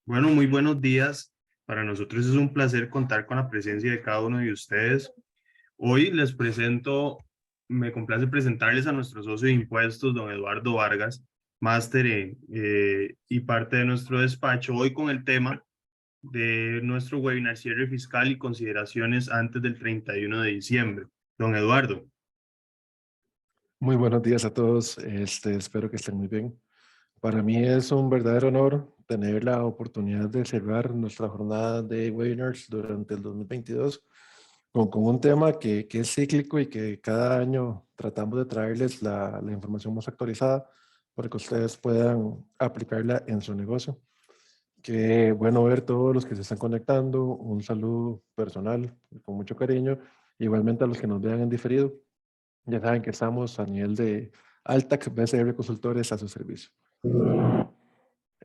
Bueno, muy buenos días. Para nosotros es un placer contar con la presencia de cada uno de ustedes. Hoy les presento, me complace presentarles a nuestro socio de impuestos, don Eduardo Vargas, máster y parte de nuestro despacho, hoy con el tema de nuestro webinar cierre fiscal y consideraciones antes del 31 de diciembre. Don Eduardo. Muy buenos días a todos, espero que estén muy bien. Para mí es un verdadero honor tener la oportunidad de cerrar nuestra jornada de webinars durante el 2022 con un tema que es cíclico y que cada año tratamos de traerles la información más actualizada para que ustedes puedan aplicarla en su negocio. Qué bueno ver todos los que se están conectando, un saludo personal con mucho cariño, igualmente a los que nos vean en diferido. Ya saben que estamos a nivel de Altac BCR Consultores a su servicio.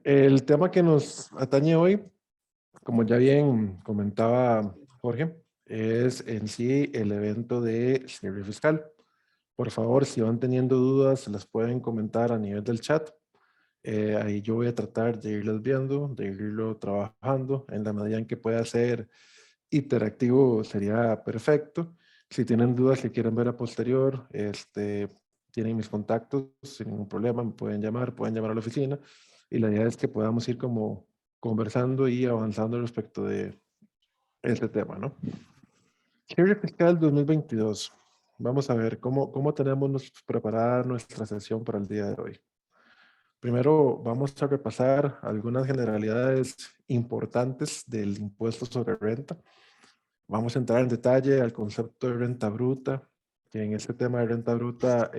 El tema que nos atañe hoy, como ya bien comentaba Jorge, es en sí el evento de cierre fiscal. Por favor, si van teniendo dudas, las pueden comentar a nivel del chat. Ahí yo voy a tratar de irlas viendo, de irlo trabajando en la medida en que pueda ser interactivo sería perfecto. Si tienen dudas que quieren ver a posterior, tienen mis contactos sin ningún problema, me pueden llamar a la oficina y la idea es que podamos ir como conversando y avanzando respecto de este tema, ¿no? Cierre fiscal 2022. Vamos a ver cómo tenemos preparada nuestra sesión para el día de hoy. Primero vamos a repasar algunas generalidades importantes del impuesto sobre renta. Vamos a entrar en detalle al concepto de renta bruta, que en este tema de renta bruta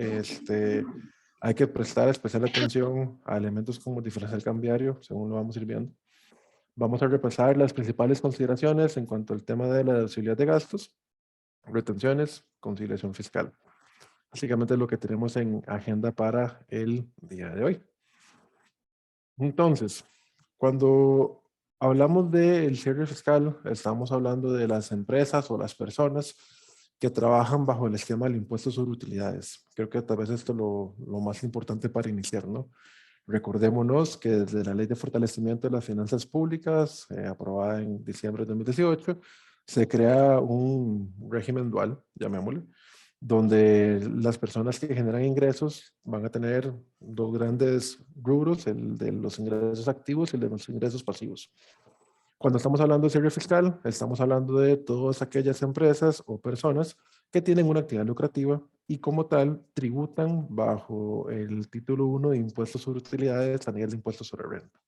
hay que prestar especial atención a elementos como diferencial cambiario, según lo vamos a ir viendo. Vamos a repasar las principales consideraciones en cuanto al tema de la deducibilidad de gastos retenciones, conciliación fiscal. Básicamente es lo que tenemos en agenda para el día de hoy. Entonces, cuando hablamos del cierre fiscal, estamos hablando de las empresas o las personas que trabajan bajo el esquema del impuesto sobre utilidades. Creo que tal vez esto es lo más importante para iniciar, ¿no? Recordémonos que desde la Ley de Fortalecimiento de las Finanzas Públicas, aprobada en diciembre de 2018, se crea un régimen dual, llamémosle, donde las personas que generan ingresos van a tener dos grandes rubros, el de los ingresos activos y el de los ingresos pasivos. Cuando estamos hablando de cierre fiscal, estamos hablando de todas aquellas empresas o personas que tienen una actividad lucrativa y como tal tributan bajo el título 1 de impuestos sobre utilidades a nivel de impuestos sobre renta.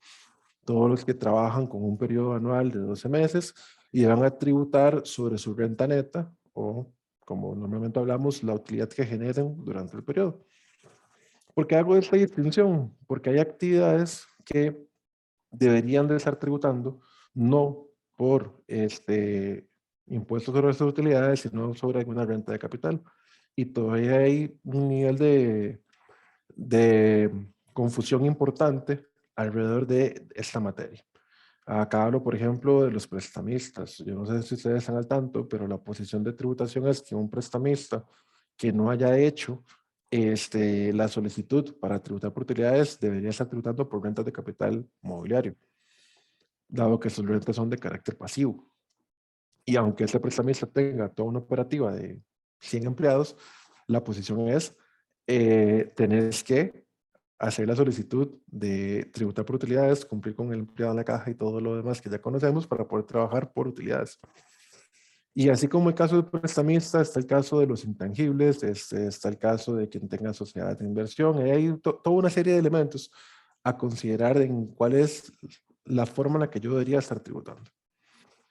Todos los que trabajan con un periodo anual de 12 meses y van a tributar sobre su renta neta o, como normalmente hablamos, la utilidad que generen durante el periodo. ¿Por qué hago esta distinción? Porque hay actividades que deberían de estar tributando no por impuestos sobre sus utilidades, sino sobre alguna renta de capital. Y todavía hay un nivel de confusión importante alrededor de esta materia. Acá hablo, por ejemplo, de los prestamistas. Yo no sé si ustedes están al tanto, pero la posición de tributación es que un prestamista que no haya hecho la solicitud para tributar por utilidades debería estar tributando por rentas de capital mobiliario, dado que sus rentas son de carácter pasivo. Y aunque ese prestamista tenga toda una operativa de 100 empleados, la posición es, tenés que hacer la solicitud de tributar por utilidades, cumplir con el empleado en la caja y todo lo demás que ya conocemos para poder trabajar por utilidades. Y así como el caso del prestamista, está el caso de los intangibles, está el caso de quien tenga sociedad de inversión, y hay toda una serie de elementos a considerar en cuál es la forma en la que yo debería estar tributando.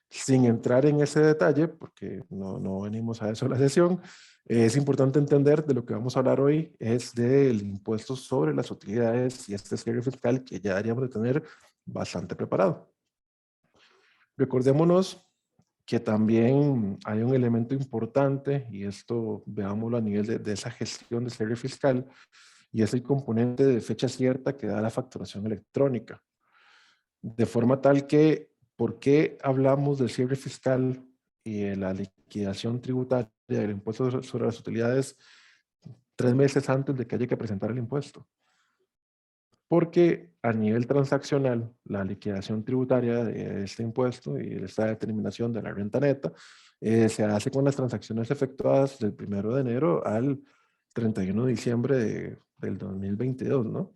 Sin entrar en ese detalle, porque no venimos a eso la sesión, es importante entender de lo que vamos a hablar hoy, es del impuesto sobre las utilidades y este cierre fiscal que ya deberíamos de tener bastante preparado. Recordémonos que también hay un elemento importante, y esto veámoslo a nivel de esa gestión de cierre fiscal, y es el componente de fecha cierta que da la facturación electrónica. De forma tal que, ¿por qué hablamos del cierre fiscal y de la liquidación tributaria del impuesto sobre las utilidades 3 meses antes de que haya que presentar el impuesto? Porque a nivel transaccional, la liquidación tributaria de este impuesto y esta determinación de la renta neta se hace con las transacciones efectuadas del 1 de enero al 31 de diciembre del 2022, ¿no?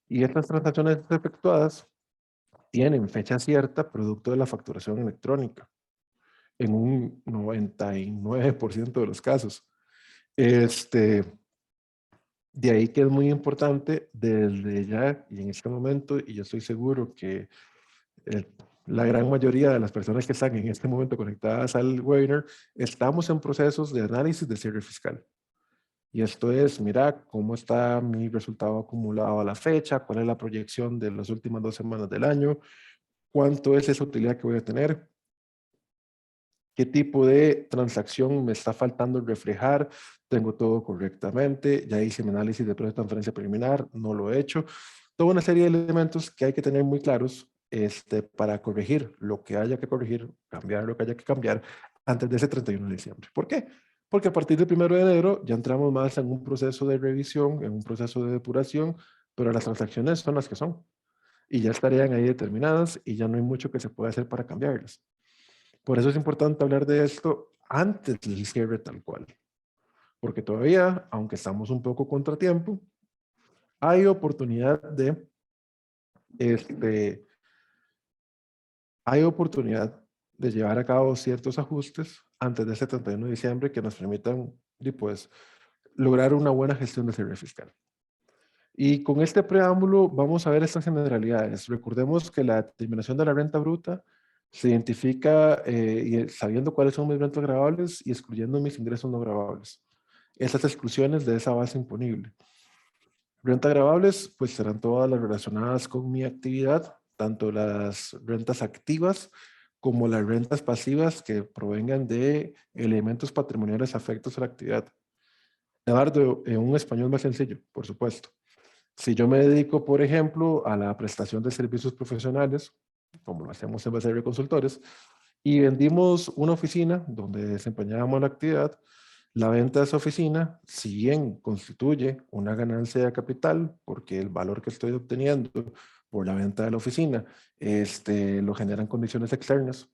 Y estas transacciones efectuadas tienen fecha cierta producto de la facturación electrónica en un 99% de los casos. De ahí que es muy importante desde ya y en este momento, y yo estoy seguro que eh, la gran mayoría de las personas que están en este momento conectadas al webinar, estamos en procesos de análisis de cierre fiscal. Y esto es, mira, cómo está mi resultado acumulado a la fecha, cuál es la proyección de las últimas 2 semanas del año, cuánto es esa utilidad que voy a tener, qué tipo de transacción me está faltando reflejar, tengo todo correctamente, ya hice mi análisis de precio de transferencia preliminar, no lo he hecho. Toda una serie de elementos que hay que tener muy claros para corregir lo que haya que corregir, cambiar lo que haya que cambiar antes de ese 31 de diciembre. ¿Por qué? Porque a partir del 1 de enero ya entramos más en un proceso de revisión, en un proceso de depuración, pero las transacciones son las que son y ya estarían ahí determinadas y ya no hay mucho que se pueda hacer para cambiarlas. Por eso es importante hablar de esto antes del cierre tal cual, porque todavía, aunque estamos un poco contratiempo, hay oportunidad este, hay oportunidad de llevar a cabo ciertos ajustes antes de ese 31 de diciembre que nos permitan pues, lograr una buena gestión de cierre fiscal. Y con este preámbulo vamos a ver estas generalidades. Recordemos que la determinación de la renta bruta se identifica sabiendo cuáles son mis rentas gravables y excluyendo mis ingresos no gravables. Esas exclusiones de esa base imponible. Rentas gravables, pues serán todas las relacionadas con mi actividad, tanto las rentas activas como las rentas pasivas que provengan de elementos patrimoniales afectos a la actividad. Eduardo, en un español más sencillo, por supuesto. Si yo me dedico, por ejemplo, a la prestación de servicios profesionales, como lo hacemos en BCR Consultores, y vendimos una oficina donde desempeñábamos la actividad, la venta de esa oficina, si bien constituye una ganancia de capital, porque el valor que estoy obteniendo por la venta de la oficina lo generan condiciones externas,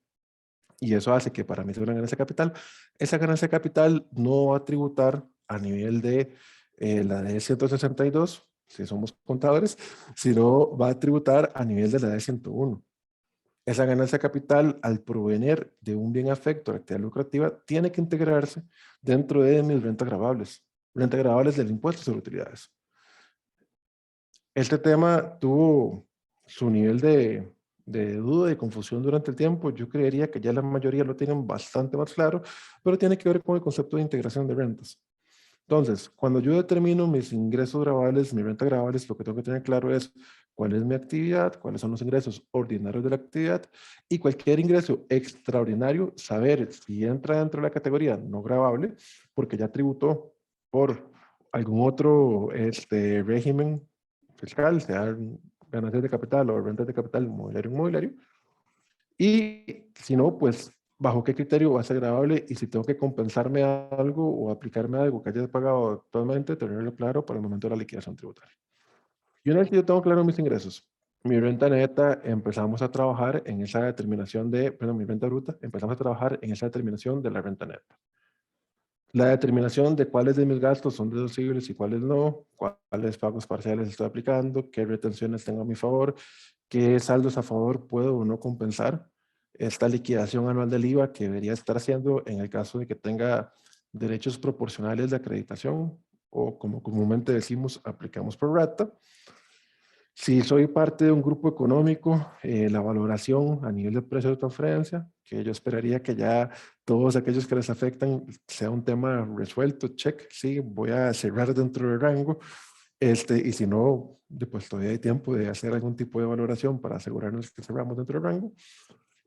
y eso hace que para mí sea una ganancia de capital, esa ganancia de capital no va a tributar a nivel de la de 162, si somos contadores, sino va a tributar a nivel de la de 101. Esa ganancia de capital, al provenir de un bien afecto a la actividad lucrativa, tiene que integrarse dentro de mis rentas gravables del impuesto sobre utilidades. Este tema tuvo su nivel de duda y confusión durante el tiempo. Yo creería que ya la mayoría lo tienen bastante más claro, pero tiene que ver con el concepto de integración de rentas. Entonces, cuando yo determino mis ingresos gravables, mis rentas gravables, lo que tengo que tener claro es cuál es mi actividad, cuáles son los ingresos ordinarios de la actividad y cualquier ingreso extraordinario, saber si entra dentro de la categoría no gravable, porque ya tributó por algún otro régimen fiscal, sea ganancias de capital o rentas de capital inmobiliario. Y si no, pues bajo qué criterio va a ser gravable y si tengo que compensarme algo o aplicarme algo que haya pagado actualmente, tenerlo claro para el momento de la liquidación tributaria. Y una vez que yo tengo claro mis ingresos, mi renta neta, empezamos a trabajar en esa determinación mi renta bruta, empezamos a trabajar en esa determinación de la renta neta. La determinación de cuáles de mis gastos son deducibles y cuáles no, cuáles pagos parciales estoy aplicando, qué retenciones tengo a mi favor, qué saldos a favor puedo o no compensar. Esta liquidación anual del IVA que debería estar haciendo en el caso de que tenga derechos proporcionales de acreditación o como comúnmente decimos, aplicamos por rata. Si soy parte de un grupo económico, la valoración a nivel de precio de transferencia, que yo esperaría que ya todos aquellos que les afectan sea un tema resuelto, check, sí, voy a cerrar dentro del rango, y si no, pues todavía hay tiempo de hacer algún tipo de valoración para asegurarnos que cerramos dentro del rango.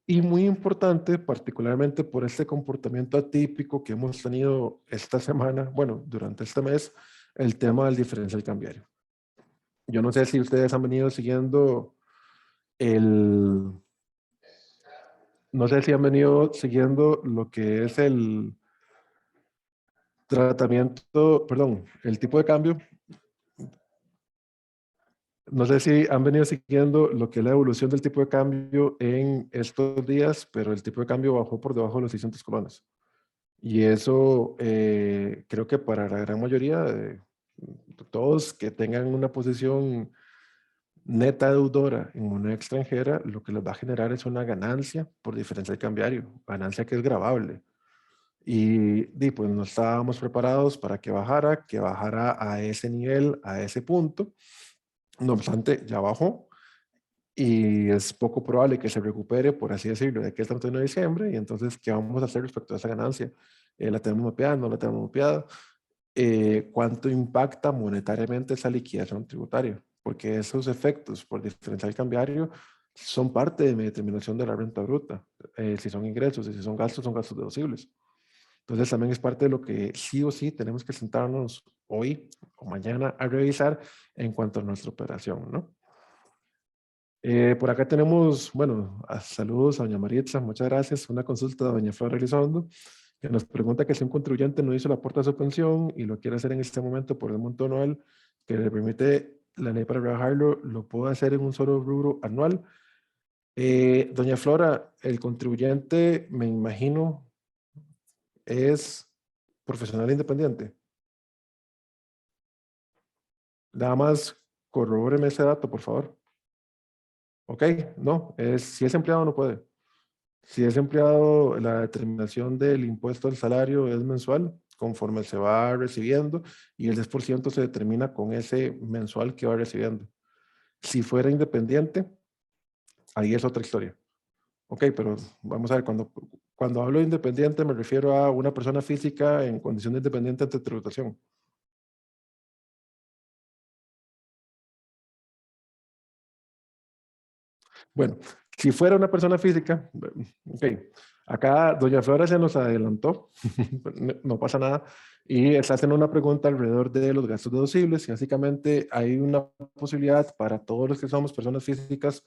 Y muy importante, particularmente por este comportamiento atípico que hemos tenido esta semana, bueno, durante este mes, el tema del diferencial cambiario. Yo no sé si ustedes han venido siguiendo el, no sé si han venido siguiendo lo que es el tratamiento, perdón, el tipo de cambio. No sé si han venido siguiendo lo que es la evolución del tipo de cambio en estos días, pero el tipo de cambio bajó por debajo de los 600 colones. Y eso creo que para la gran mayoría de todos que tengan una posición neta deudora en moneda extranjera, lo que les va a generar es una ganancia por diferencial cambiario, ganancia que es gravable. Y pues no estábamos preparados para que bajara a ese nivel, a ese punto. No obstante, ya bajó y es poco probable que se recupere, por así decirlo, de aquí al 31 de diciembre. Y entonces, ¿qué vamos a hacer respecto a esa ganancia? ¿La tenemos mapeada? ¿No la tenemos mapeada? ¿Cuánto impacta monetariamente esa liquidación tributaria? Porque esos efectos por diferencial cambiario son parte de mi determinación de la renta bruta. Si son ingresos y si son gastos deducibles. Entonces también es parte de lo que sí o sí tenemos que sentarnos hoy o mañana a revisar en cuanto a nuestra operación, ¿no? Por acá tenemos, bueno, saludos a doña Maritza, muchas gracias. Una consulta de doña Flora Elizondo, que nos pregunta que si un contribuyente no hizo el aporte a su pensión y lo quiere hacer en este momento por el monto anual que le permite la ley para rebajarlo, ¿lo puede hacer en un solo rubro anual? Doña Flora, el contribuyente, me imagino, es profesional independiente. Nada más corrobóreme ese dato, por favor. Ok, no, si es empleado no puede. Si es empleado, la determinación del impuesto al salario es mensual, conforme se va recibiendo, y el 10% se determina con ese mensual que va recibiendo. Si fuera independiente, ahí es otra historia. Ok, pero vamos a ver, cuando hablo de independiente me refiero a una persona física en condición de independiente ante tributación. Bueno, Si fuera una persona física, ok, acá doña Flora se nos adelantó, no pasa nada, y está haciendo una pregunta alrededor de los gastos deducibles, y básicamente hay una posibilidad para todos los que somos personas físicas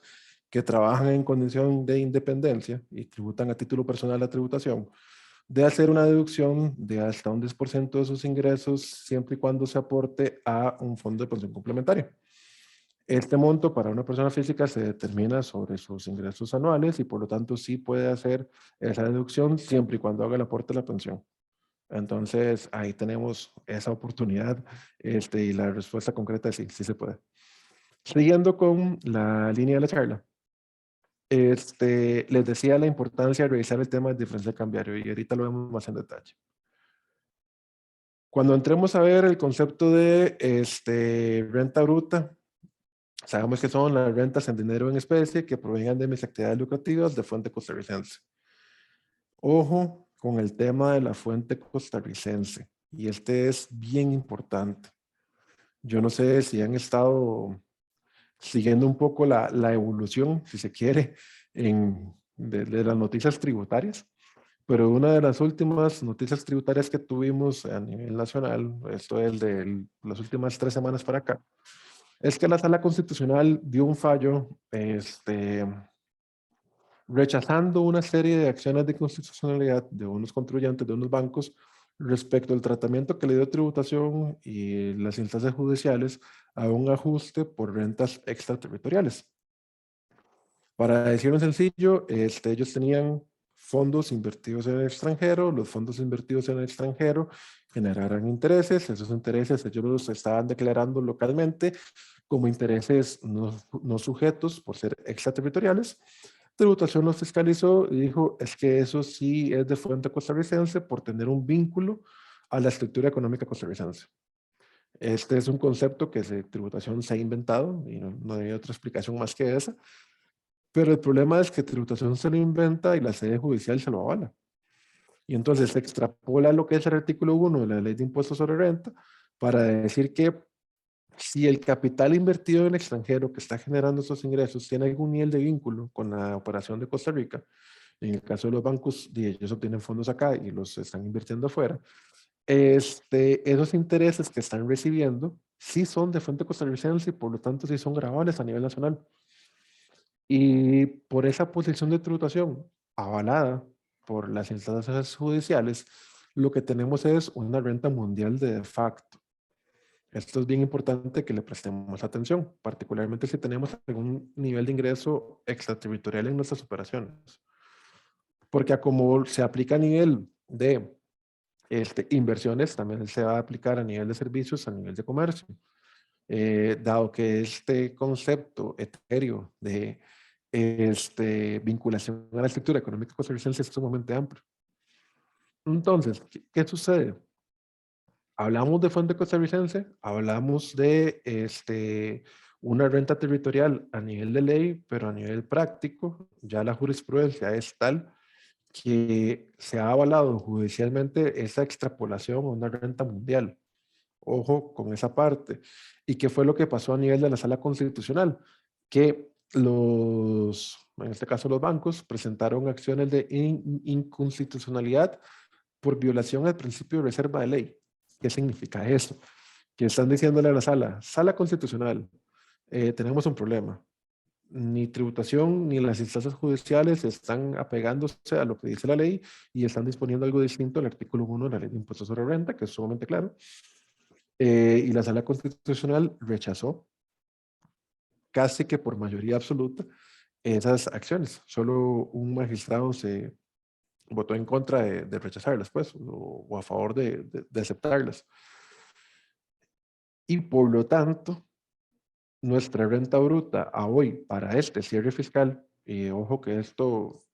que trabajan en condición de independencia y tributan a título personal la tributación, de hacer una deducción de hasta un 10% de sus ingresos siempre y cuando se aporte a un fondo de pensión complementario. Este monto para una persona física se determina sobre sus ingresos anuales y por lo tanto sí puede hacer esa deducción siempre y cuando haga el aporte a la pensión. Entonces ahí tenemos esa oportunidad y la respuesta concreta es sí, sí se puede. Siguiendo con la línea de la charla, les decía la importancia de revisar el tema del diferencial cambiario y ahorita lo vemos más en detalle. Cuando entremos a ver el concepto de renta bruta, sabemos que son las rentas en dinero en especie que provengan de mis actividades lucrativas de fuente costarricense. Ojo con el tema de la fuente costarricense, y este es bien importante. Yo no sé si han estado siguiendo un poco la evolución, si se quiere, de las noticias tributarias, pero una de las últimas noticias tributarias que tuvimos a nivel nacional, esto es de las últimas 3 semanas para acá, es que la Sala Constitucional dio un fallo rechazando una serie de acciones de constitucionalidad de unos contribuyentes, de unos bancos, respecto al tratamiento que le dio tributación y las instancias judiciales a un ajuste por rentas extraterritoriales. Para decirlo sencillo, ellos tenían fondos invertidos en el extranjero, los fondos invertidos en el extranjero generaran intereses, esos intereses ellos los estaban declarando localmente como intereses no sujetos por ser extraterritoriales. Tributación los fiscalizó y dijo, es que eso sí es de fuente costarricense por tener un vínculo a la estructura económica costarricense. Este es un concepto que tributación se ha inventado y no hay otra explicación más que esa, pero el problema es que tributación se lo inventa y la sede judicial se lo avala. Y entonces se extrapola lo que es el artículo 1 de la Ley de Impuestos sobre Renta para decir que si el capital invertido en el extranjero que está generando esos ingresos tiene algún nivel de vínculo con la operación de Costa Rica, en el caso de los bancos, ellos obtienen fondos acá y los están invirtiendo afuera, esos intereses que están recibiendo sí son de fuente costarricense y por lo tanto sí son gravables a nivel nacional. Y por esa posición de tributación avalada por las instancias judiciales, lo que tenemos es una renta mundial de facto. Esto es bien importante que le prestemos atención, particularmente si tenemos algún nivel de ingreso extraterritorial en nuestras operaciones. Porque a como se aplica a nivel de inversiones, también se va a aplicar a nivel de servicios, a nivel de comercio. Dado que este concepto etéreo de vinculación a la estructura económica costarricense es sumamente amplio. Entonces, ¿qué sucede? Hablamos de fuente costarricense, hablamos de una renta territorial a nivel de ley, pero a nivel práctico, ya la jurisprudencia es tal que se ha avalado judicialmente esa extrapolación a una renta mundial. Ojo con esa parte. ¿Y qué fue lo que pasó a nivel de la Sala Constitucional? Que en este caso los bancos, presentaron acciones de inconstitucionalidad por violación al principio de reserva de ley. ¿Qué significa eso? Que están diciéndole a la Sala Constitucional, tenemos un problema. Ni tributación ni las instancias judiciales están apegándose a lo que dice la ley y están disponiendo algo distinto al artículo 1 de la Ley de Impuestos sobre Renta, que es sumamente claro. Y la Sala Constitucional rechazó casi que por mayoría absoluta esas acciones. Solo un magistrado se votó en contra de rechazarlas, pues, o a favor de aceptarlas. Y por lo tanto, nuestra renta bruta a hoy para este cierre fiscal, y ojo que esto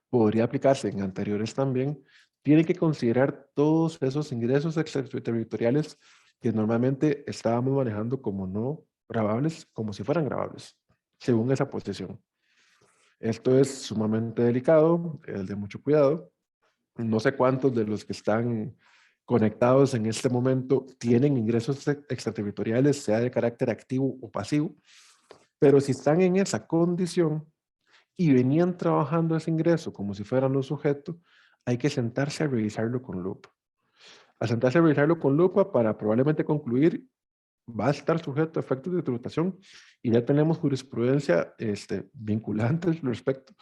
podría aplicarse en anteriores también, tiene que considerar todos esos ingresos extraterritoriales que normalmente estábamos manejando como no gravables, como si fueran gravables, según esa posición. Esto es sumamente delicado, es de mucho cuidado. No sé cuántos de los que están conectados en este momento tienen ingresos extraterritoriales, sea de carácter activo o pasivo, pero si están en esa condición, y venían trabajando ese ingreso como si fueran los sujetos, hay que sentarse a revisarlo con lupa. A sentarse a revisarlo con lupa para probablemente concluir va a estar sujeto a efectos de tributación y ya tenemos jurisprudencia vinculante al respecto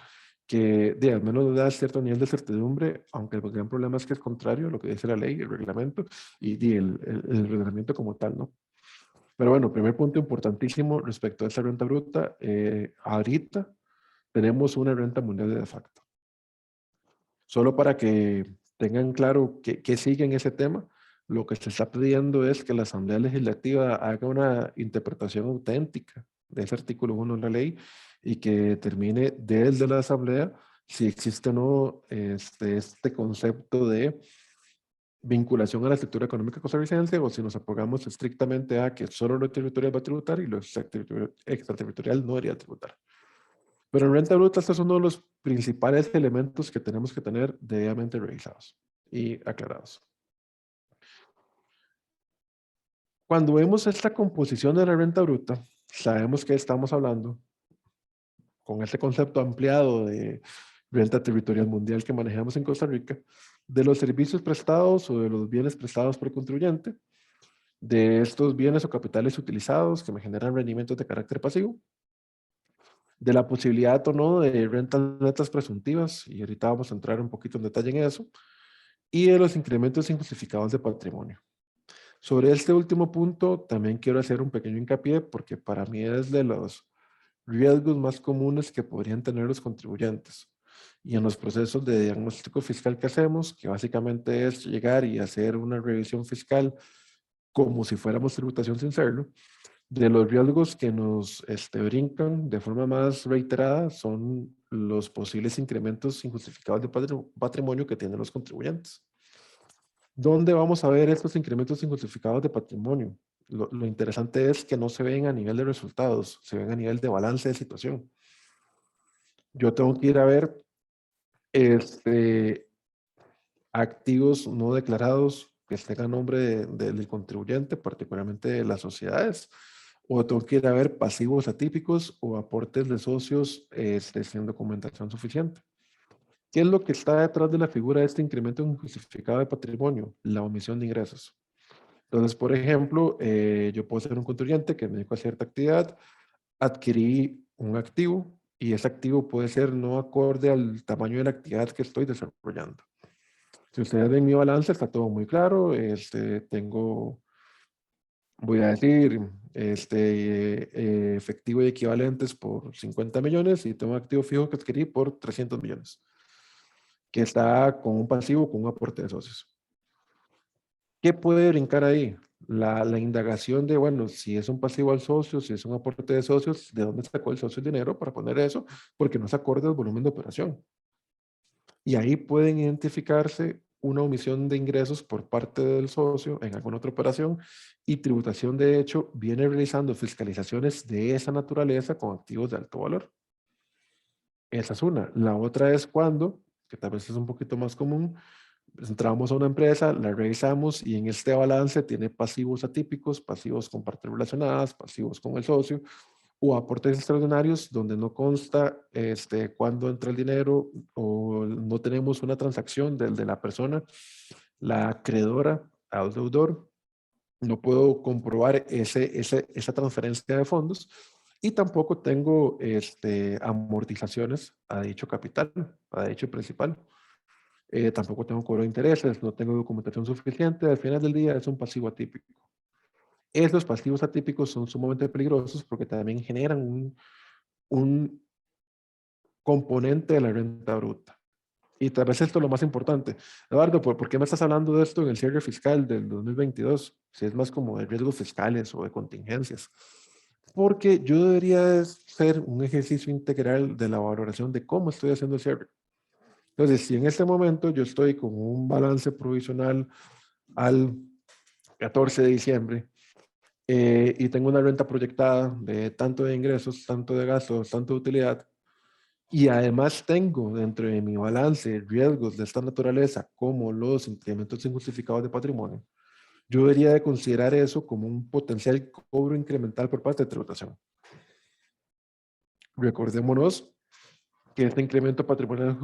que al menos nos da cierto nivel de certidumbre, aunque el gran problema es que es contrario a lo que dice la ley, el reglamento y el reglamento como tal, ¿no? Pero bueno, primer punto importantísimo respecto a esa renta bruta, ahorita tenemos una renta mundial de facto. Solo para que tengan claro que sigue en ese tema, lo que se está pidiendo es que la Asamblea Legislativa haga una interpretación auténtica de ese artículo 1 de la ley y que determine desde la Asamblea si existe o no este concepto de vinculación a la estructura económica costarricense o si nos apogamos estrictamente a que solo lo territorial va a tributar y lo extraterritorial no debería tributar. Pero en renta bruta, estos son uno de los principales elementos que tenemos que tener debidamente revisados y aclarados. Cuando vemos esta composición de la renta bruta, sabemos que estamos hablando, con este concepto ampliado de renta territorial mundial que manejamos en Costa Rica, de los servicios prestados o de los bienes prestados por el contribuyente, de estos bienes o capitales utilizados que me generan rendimientos de carácter pasivo, de la posibilidad o no de rentas netas presuntivas, y ahorita vamos a entrar un poquito en detalle en eso, y de los incrementos injustificados de patrimonio. Sobre este último punto, también quiero hacer un pequeño hincapié porque para mí es de los riesgos más comunes que podrían tener los contribuyentes. Y en los procesos de diagnóstico fiscal que hacemos, que básicamente es llegar y hacer una revisión fiscal como si fuéramos tributación sin serlo, de los riesgos que nos brincan de forma más reiterada son los posibles incrementos injustificados de patrimonio que tienen los contribuyentes. ¿Dónde vamos a ver estos incrementos injustificados de patrimonio? Lo interesante es que no se ven a nivel de resultados, se ven a nivel de balance de situación. Yo tengo que ir a ver activos no declarados que estén a nombre del contribuyente, particularmente de las sociedades, o tengo que ir a ver pasivos atípicos o aportes de socios sin documentación suficiente. ¿Qué es lo que está detrás de la figura de este incremento injustificado de patrimonio? La omisión de ingresos. Entonces, por ejemplo, yo puedo ser un contribuyente que me dedico a cierta actividad, adquirí un activo y ese activo puede ser no acorde al tamaño de la actividad que estoy desarrollando. Si ustedes ven mi balance, está todo muy claro. Tengo, voy a decir, efectivo y equivalentes por 50 millones y tengo un activo fijo que adquirí por 300 millones, que está con un pasivo, con un aporte de socios. ¿Qué puede brincar ahí? La indagación de, bueno, si es un pasivo al socio, si es un aporte de socios, ¿de dónde sacó el socio el dinero para poner eso? Porque no se acorde el volumen de operación. Y ahí pueden identificarse una omisión de ingresos por parte del socio en alguna otra operación y tributación, de hecho, viene realizando fiscalizaciones de esa naturaleza con activos de alto valor. Esa es una. La otra es cuando, que tal vez es un poquito más común, entramos a una empresa, la revisamos y en este balance tiene pasivos atípicos, pasivos con partes relacionadas, pasivos con el socio o aportes extraordinarios donde no consta cuándo entra el dinero o no tenemos una transacción del de la persona, la acreedora al deudor. No puedo comprobar esa transferencia de fondos y tampoco tengo amortizaciones a dicho capital, a dicho principal. Tampoco tengo cobro de intereses, no tengo documentación suficiente. Al final del día es un pasivo atípico. Esos pasivos atípicos son sumamente peligrosos porque también generan un componente de la renta bruta. Y tal vez esto es lo más importante. Eduardo, ¿por qué me estás hablando de esto en el cierre fiscal del 2022? Si es más como de riesgos fiscales o de contingencias. Porque yo debería hacer un ejercicio integral de la valoración de cómo estoy haciendo el cierre. Entonces, si en este momento yo estoy con un balance provisional al 14 de diciembre y tengo una renta proyectada de tanto de ingresos, tanto de gastos, tanto de utilidad, y además tengo dentro de mi balance riesgos de esta naturaleza como los incrementos injustificados de patrimonio, yo debería de considerar eso como un potencial cobro incremental por parte de tributación. Recordémonos que este incremento patrimonial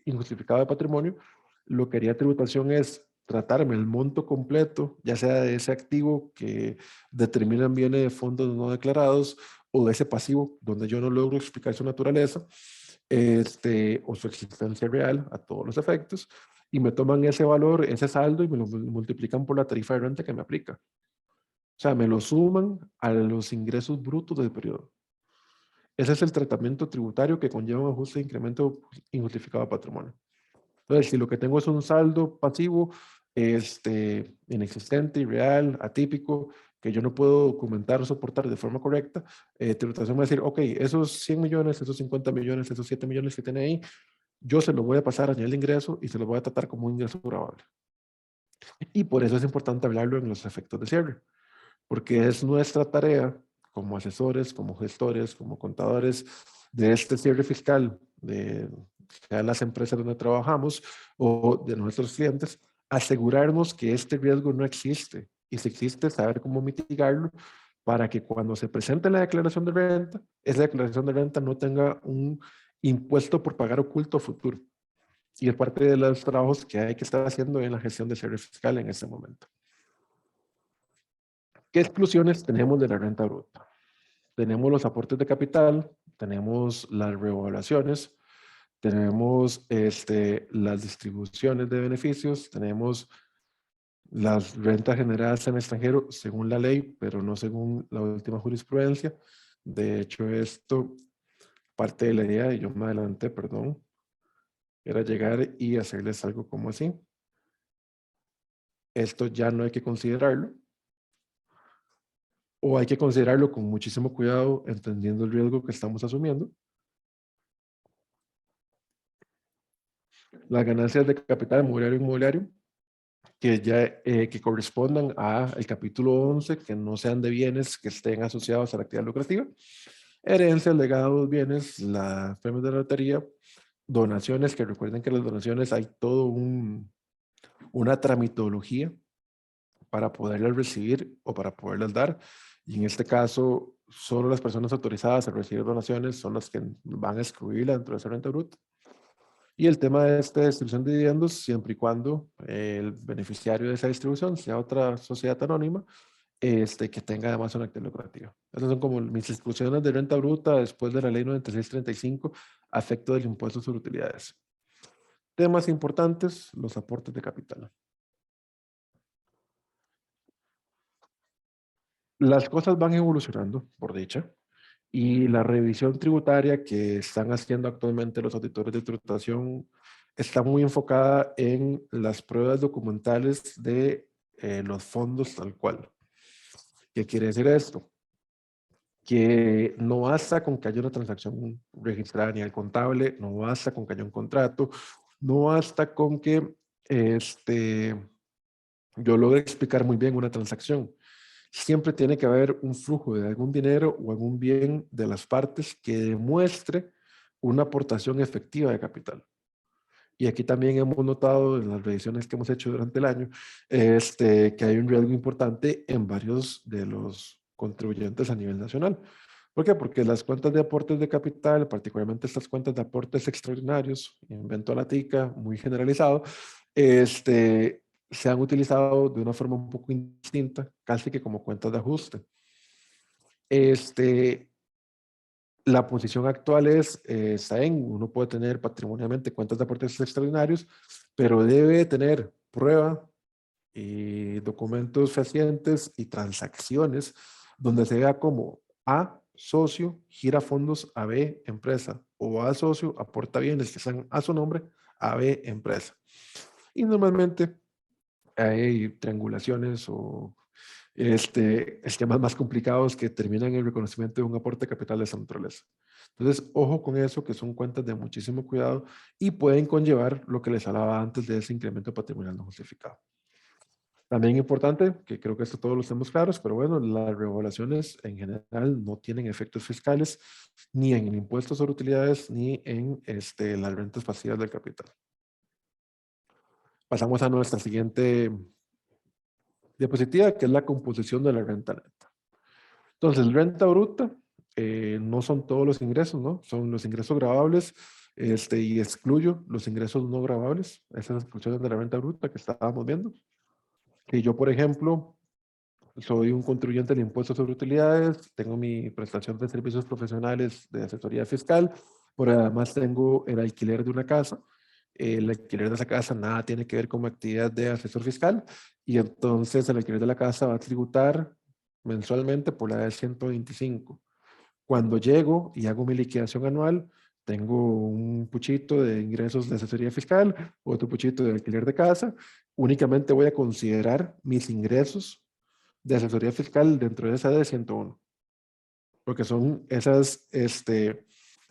injustificado de patrimonio, lo que haría tributación es tratarme el monto completo, ya sea de ese activo que determinan bienes de fondos no declarados o de ese pasivo donde yo no logro explicar su naturaleza o su existencia real a todos los efectos, y me toman ese valor, ese saldo, y me lo multiplican por la tarifa de renta que me aplica. O sea, me lo suman a los ingresos brutos del periodo. Ese es el tratamiento tributario que conlleva un ajuste de incremento injustificado de patrimonio. Entonces, si lo que tengo es un saldo pasivo inexistente, irreal, atípico, que yo no puedo documentar o soportar de forma correcta, tributación va a decir, ok, esos 100 millones, esos 50 millones, esos 7 millones que tiene ahí, yo se los voy a pasar a nivel de ingreso y se los voy a tratar como un ingreso grabable. Y por eso es importante hablarlo en los efectos de cierre, porque es nuestra tarea como asesores, como gestores, como contadores de este cierre fiscal, de las empresas donde trabajamos o de nuestros clientes, asegurarnos que este riesgo no existe. Y si existe, saber cómo mitigarlo para que cuando se presente la declaración de renta, esa declaración de renta no tenga un impuesto por pagar oculto futuro. Y es parte de los trabajos que hay que estar haciendo en la gestión de cierre fiscal en este momento. ¿Qué exclusiones tenemos de la renta bruta? Tenemos los aportes de capital, tenemos las revaluaciones, tenemos las distribuciones de beneficios, tenemos las rentas generadas en extranjero según la ley, pero no según la última jurisprudencia. De hecho, esto parte de la idea, y yo me adelanté, perdón, era llegar y hacerles algo como así. Esto ya no hay que considerarlo, o hay que considerarlo con muchísimo cuidado, entendiendo el riesgo que estamos asumiendo. Las ganancias de capital inmobiliario que ya que correspondan al capítulo 11, que no sean de bienes que estén asociados a la actividad lucrativa, herencias, legados, bienes, la premios de la lotería, donaciones, que recuerden que las donaciones hay todo una tramitología para poderlas recibir o para poderlas dar, y en este caso solo las personas autorizadas a recibir donaciones son las que van a excluirla dentro de esa renta bruta. Y el tema de esta distribución de dividendos, siempre y cuando el beneficiario de esa distribución sea otra sociedad anónima, que tenga además una actividad lucrativa. Esas son como mis exclusiones de renta bruta después de la ley 9635, a efecto del impuesto sobre utilidades. Temas importantes, los aportes de capital. Las cosas van evolucionando, por dicha, y la revisión tributaria que están haciendo actualmente los auditores de tributación está muy enfocada en las pruebas documentales de los fondos tal cual. ¿Qué quiere decir esto? Que no basta con que haya una transacción registrada ni al contable, no basta con que haya un contrato, no basta con que yo logre explicar muy bien una transacción. Siempre tiene que haber un flujo de algún dinero o algún bien de las partes que demuestre una aportación efectiva de capital. Y aquí también hemos notado en las revisiones que hemos hecho durante el año, que hay un riesgo importante en varios de los contribuyentes a nivel nacional. ¿Por qué? Porque las cuentas de aportes de capital, particularmente estas cuentas de aportes extraordinarios, invento a la tica, muy generalizado, se han utilizado de una forma un poco indistinta, casi que como cuentas de ajuste. La posición actual es, está en, uno puede tener patrimonialmente cuentas de aportes extraordinarios, pero debe tener prueba y documentos fehacientes y transacciones donde se vea como A, socio, gira fondos a B, empresa, o A, socio, aporta bienes que sean a su nombre a B, empresa. Y normalmente hay triangulaciones o esquemas más complicados que terminan en el reconocimiento de un aporte de capital de esa naturaleza. Entonces, ojo con eso, que son cuentas de muchísimo cuidado y pueden conllevar lo que les hablaba antes de ese incremento patrimonial no justificado. También importante, que creo que esto todos lo tenemos claros, pero bueno, las revaluaciones en general no tienen efectos fiscales ni en el impuesto sobre utilidades ni en las rentas pasivas del capital. Pasamos a nuestra siguiente diapositiva, que es la composición de la renta neta. Entonces, renta bruta no son todos los ingresos, ¿no? Son los ingresos grabables, y excluyo los ingresos no grabables, esas exclusiones de la renta bruta que estábamos viendo. Que yo, por ejemplo, soy un contribuyente del impuesto sobre utilidades, tengo mi prestación de servicios profesionales de asesoría fiscal, pero además tengo el alquiler de una casa. El alquiler de esa casa nada tiene que ver con mi actividad de asesor fiscal y entonces el alquiler de la casa va a tributar mensualmente por la de 125. Cuando llego y hago mi liquidación anual, tengo un puchito de ingresos de asesoría fiscal, otro puchito de alquiler de casa. Únicamente voy a considerar mis ingresos de asesoría fiscal dentro de esa de 101, porque son esas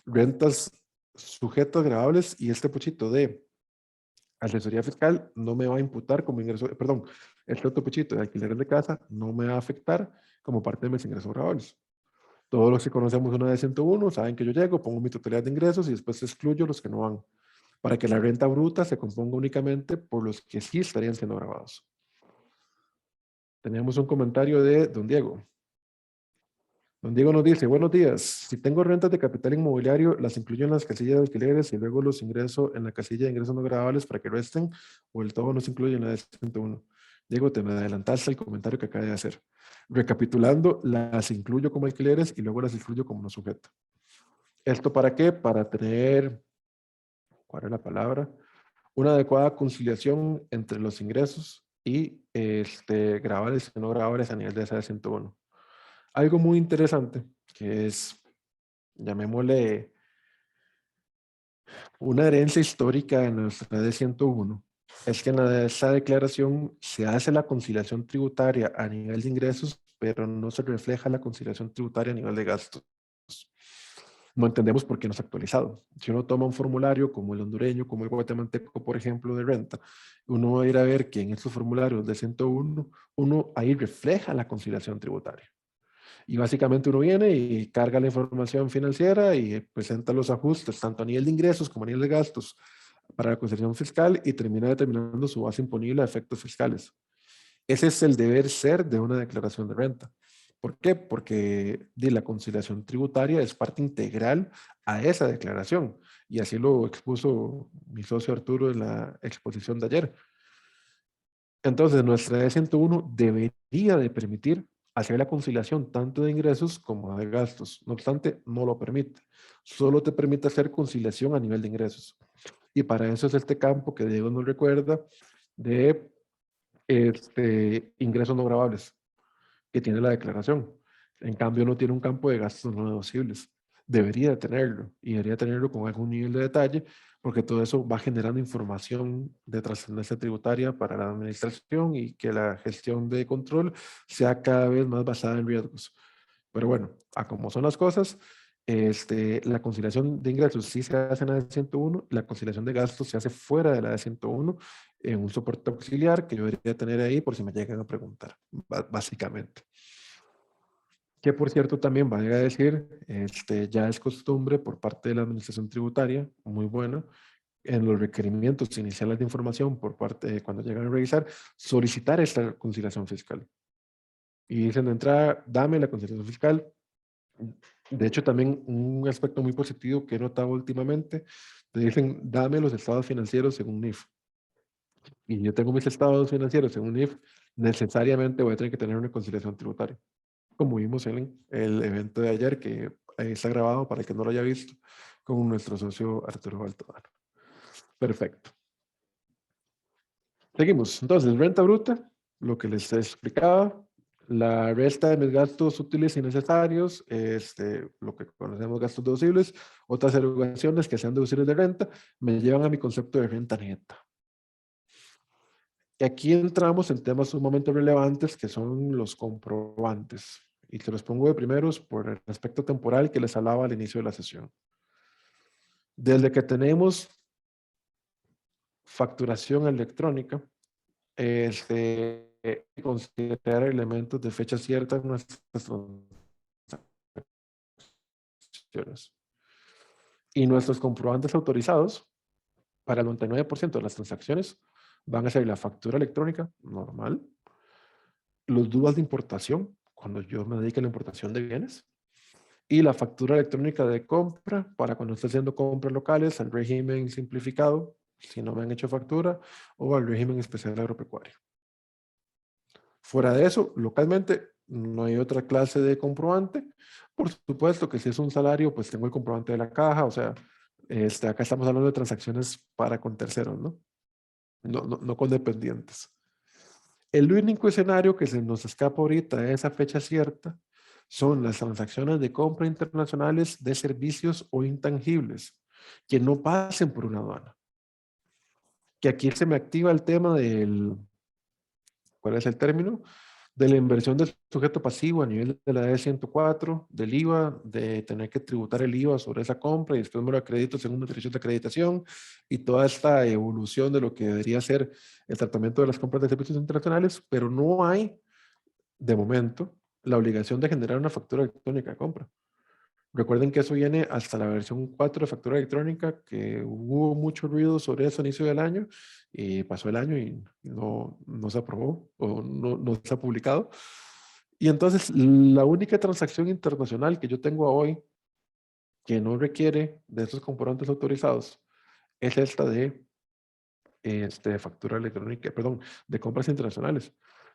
rentas sujetas grabables y este puchito de asesoría fiscal no me va a imputar como ingreso, perdón, este otro puchito de alquiler de casa no me va a afectar como parte de mis ingresos grabables. Todos los que conocemos una de 101 saben que yo llego, pongo mi totalidad de ingresos y después excluyo los que no van, para que la renta bruta se componga únicamente por los que sí estarían siendo grabados. Teníamos un comentario de don Diego. Don Diego nos dice, buenos días, si tengo rentas de capital inmobiliario, las incluyo en las casillas de alquileres y luego los ingreso en la casilla de ingresos no grabables para que resten, o el todo no se incluye en la de 101. Diego, te me adelantaste el comentario que acabé de hacer. Recapitulando, las incluyo como alquileres y luego las excluyo como no sujeto. ¿Esto para qué? Para tener, ¿cuál es la palabra? Una adecuada conciliación entre los ingresos y grabables y no grabables a nivel de esa de 101. Algo muy interesante, que es, llamémosle, una herencia histórica de nuestra de 101, es que en esa declaración se hace la conciliación tributaria a nivel de ingresos, pero no se refleja la conciliación tributaria a nivel de gastos. No entendemos por qué no se ha actualizado. Si uno toma un formulario como el hondureño, como el guatemalteco, por ejemplo, de renta, uno va a ir a ver que en estos formularios de 101, uno ahí refleja la conciliación tributaria. Y básicamente uno viene y carga la información financiera y presenta los ajustes, tanto a nivel de ingresos como a nivel de gastos, para la conciliación fiscal y termina determinando su base imponible a efectos fiscales. Ese es el deber ser de una declaración de renta. ¿Por qué? Porque la conciliación tributaria es parte integral a esa declaración. Y así lo expuso mi socio Arturo en la exposición de ayer. Entonces, nuestra E101 debería de permitir hacer la conciliación tanto de ingresos como de gastos. No obstante, no lo permite. Solo te permite hacer conciliación a nivel de ingresos. Y para eso es este campo que Diego nos recuerda de ingresos no grabables que tiene la declaración. En cambio, no tiene un campo de gastos no deducibles. Debería de tenerlo y debería tenerlo con algún nivel de detalle porque todo eso va generando información de trascendencia tributaria para la administración y que la gestión de control sea cada vez más basada en riesgos. Pero bueno, a como son las cosas, la conciliación de ingresos sí se hace en la de 101, la conciliación de gastos se hace fuera de la de 101 en un soporte auxiliar que yo debería tener ahí por si me llegan a preguntar, básicamente. Que por cierto también valga decir, ya es costumbre por parte de la administración tributaria, muy buena, en los requerimientos iniciales de información por parte de cuando llegan a revisar, solicitar esta conciliación fiscal. Y dicen de entrada, dame la conciliación fiscal. De hecho, también un aspecto muy positivo que he notado últimamente, te dicen, dame los estados financieros según NIF. Y yo tengo mis estados financieros según NIF, necesariamente voy a tener que tener una conciliación tributaria. Como vimos en el evento de ayer, que ahí está grabado para el que no lo haya visto, con nuestro socio Arturo Baltodano. Perfecto. Seguimos. Entonces, renta bruta, lo que les explicaba, la resta de mis gastos útiles y necesarios, lo que conocemos gastos deducibles, otras erogaciones que sean deducibles de renta, me llevan a mi concepto de renta neta. Y aquí entramos en temas sumamente relevantes que son los comprobantes. Y te los pongo de primeros por el aspecto temporal que les hablaba al inicio de la sesión. Desde que tenemos facturación electrónica, considerar elementos de fecha cierta en nuestras transacciones. Y nuestros comprobantes autorizados para el 99% de las transacciones van a ser la factura electrónica normal, los DUAs de importación, cuando yo me dedique a la importación de bienes, y la factura electrónica de compra para cuando esté haciendo compras locales al régimen simplificado, si no me han hecho factura, o al régimen especial agropecuario. Fuera de eso, localmente no hay otra clase de comprobante. Por supuesto que si es un salario, pues tengo el comprobante de la caja, o sea, acá estamos hablando de transacciones para con terceros, ¿no? No con dependientes. El único escenario que se nos escapa ahorita de esa fecha cierta son las transacciones de compra internacionales de servicios o intangibles que no pasen por una aduana. Que aquí se me activa el tema del, ¿cuál es el término? De la inversión del sujeto pasivo a nivel de la E104, del IVA, de tener que tributar el IVA sobre esa compra y después me lo acredito según la dirección de acreditación y toda esta evolución de lo que debería ser el tratamiento de las compras de servicios internacionales, pero no hay, de momento, la obligación de generar una factura electrónica de compra. Recuerden que eso viene hasta la versión 4 de factura electrónica, que hubo mucho ruido sobre eso a inicio del año, y pasó el año y no se aprobó o no se ha publicado. Y entonces la única transacción internacional que yo tengo hoy que no requiere de esos componentes autorizados es esta de factura electrónica, perdón, de compras internacionales.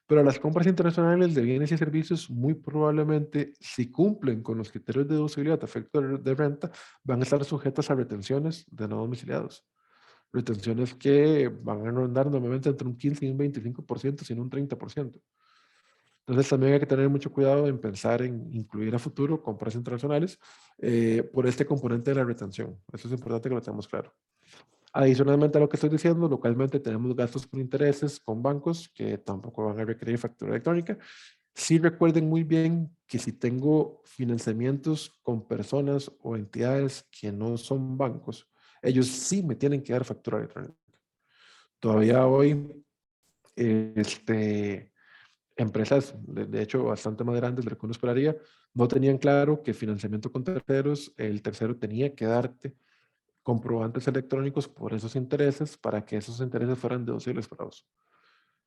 Pero las compras internacionales de bienes y servicios muy probablemente, si cumplen con los criterios de deducibilidad a efecto de renta, van a estar sujetas a retenciones de no domiciliados. Retenciones que van a rondar normalmente entre un 15 y un 25%, sino un 30%. Entonces también hay que tener mucho cuidado en pensar en incluir a futuro compras internacionales por este componente de la retención. Eso es importante que lo tengamos claro. Adicionalmente a lo que estoy diciendo, localmente tenemos gastos por intereses con bancos que tampoco van a requerir factura electrónica. Sí recuerden muy bien que si tengo financiamientos con personas o entidades que no son bancos, ellos sí me tienen que dar factura electrónica. Todavía hoy, empresas, de hecho, bastante más grandes de lo que uno esperaría, no tenían claro que financiamiento con terceros, el tercero tenía que darte comprobantes electrónicos por esos intereses para que esos intereses fueran deducibles para vos.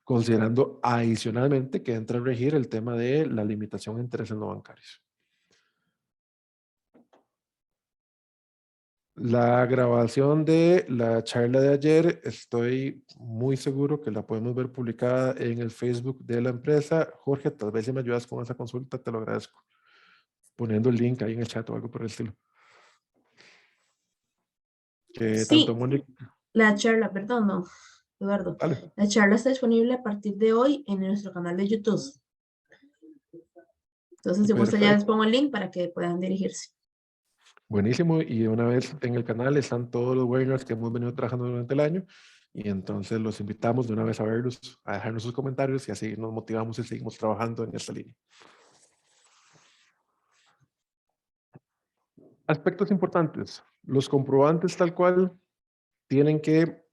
Considerando adicionalmente que entra a regir el tema de la limitación de intereses no bancarios. La grabación de la charla de ayer, estoy muy seguro que la podemos ver publicada en el Facebook de la empresa. Jorge, tal vez si me ayudas con esa consulta, te lo agradezco. Poniendo el link ahí en el chat o algo por el estilo. Que tanto Sí, Mónica... la charla, perdón, no, Eduardo. Vale. La charla está disponible a partir de hoy en nuestro canal de YouTube. Entonces, si gusta, ya les Perfecto. pongo el link para que puedan dirigirse. Buenísimo. Y una vez en el canal están todos los webinars que hemos venido trabajando durante el año. Y entonces los invitamos de una vez a verlos, a dejarnos sus comentarios y así nos motivamos y seguimos trabajando en esta línea. Aspectos importantes. Los comprobantes tal cual tienen que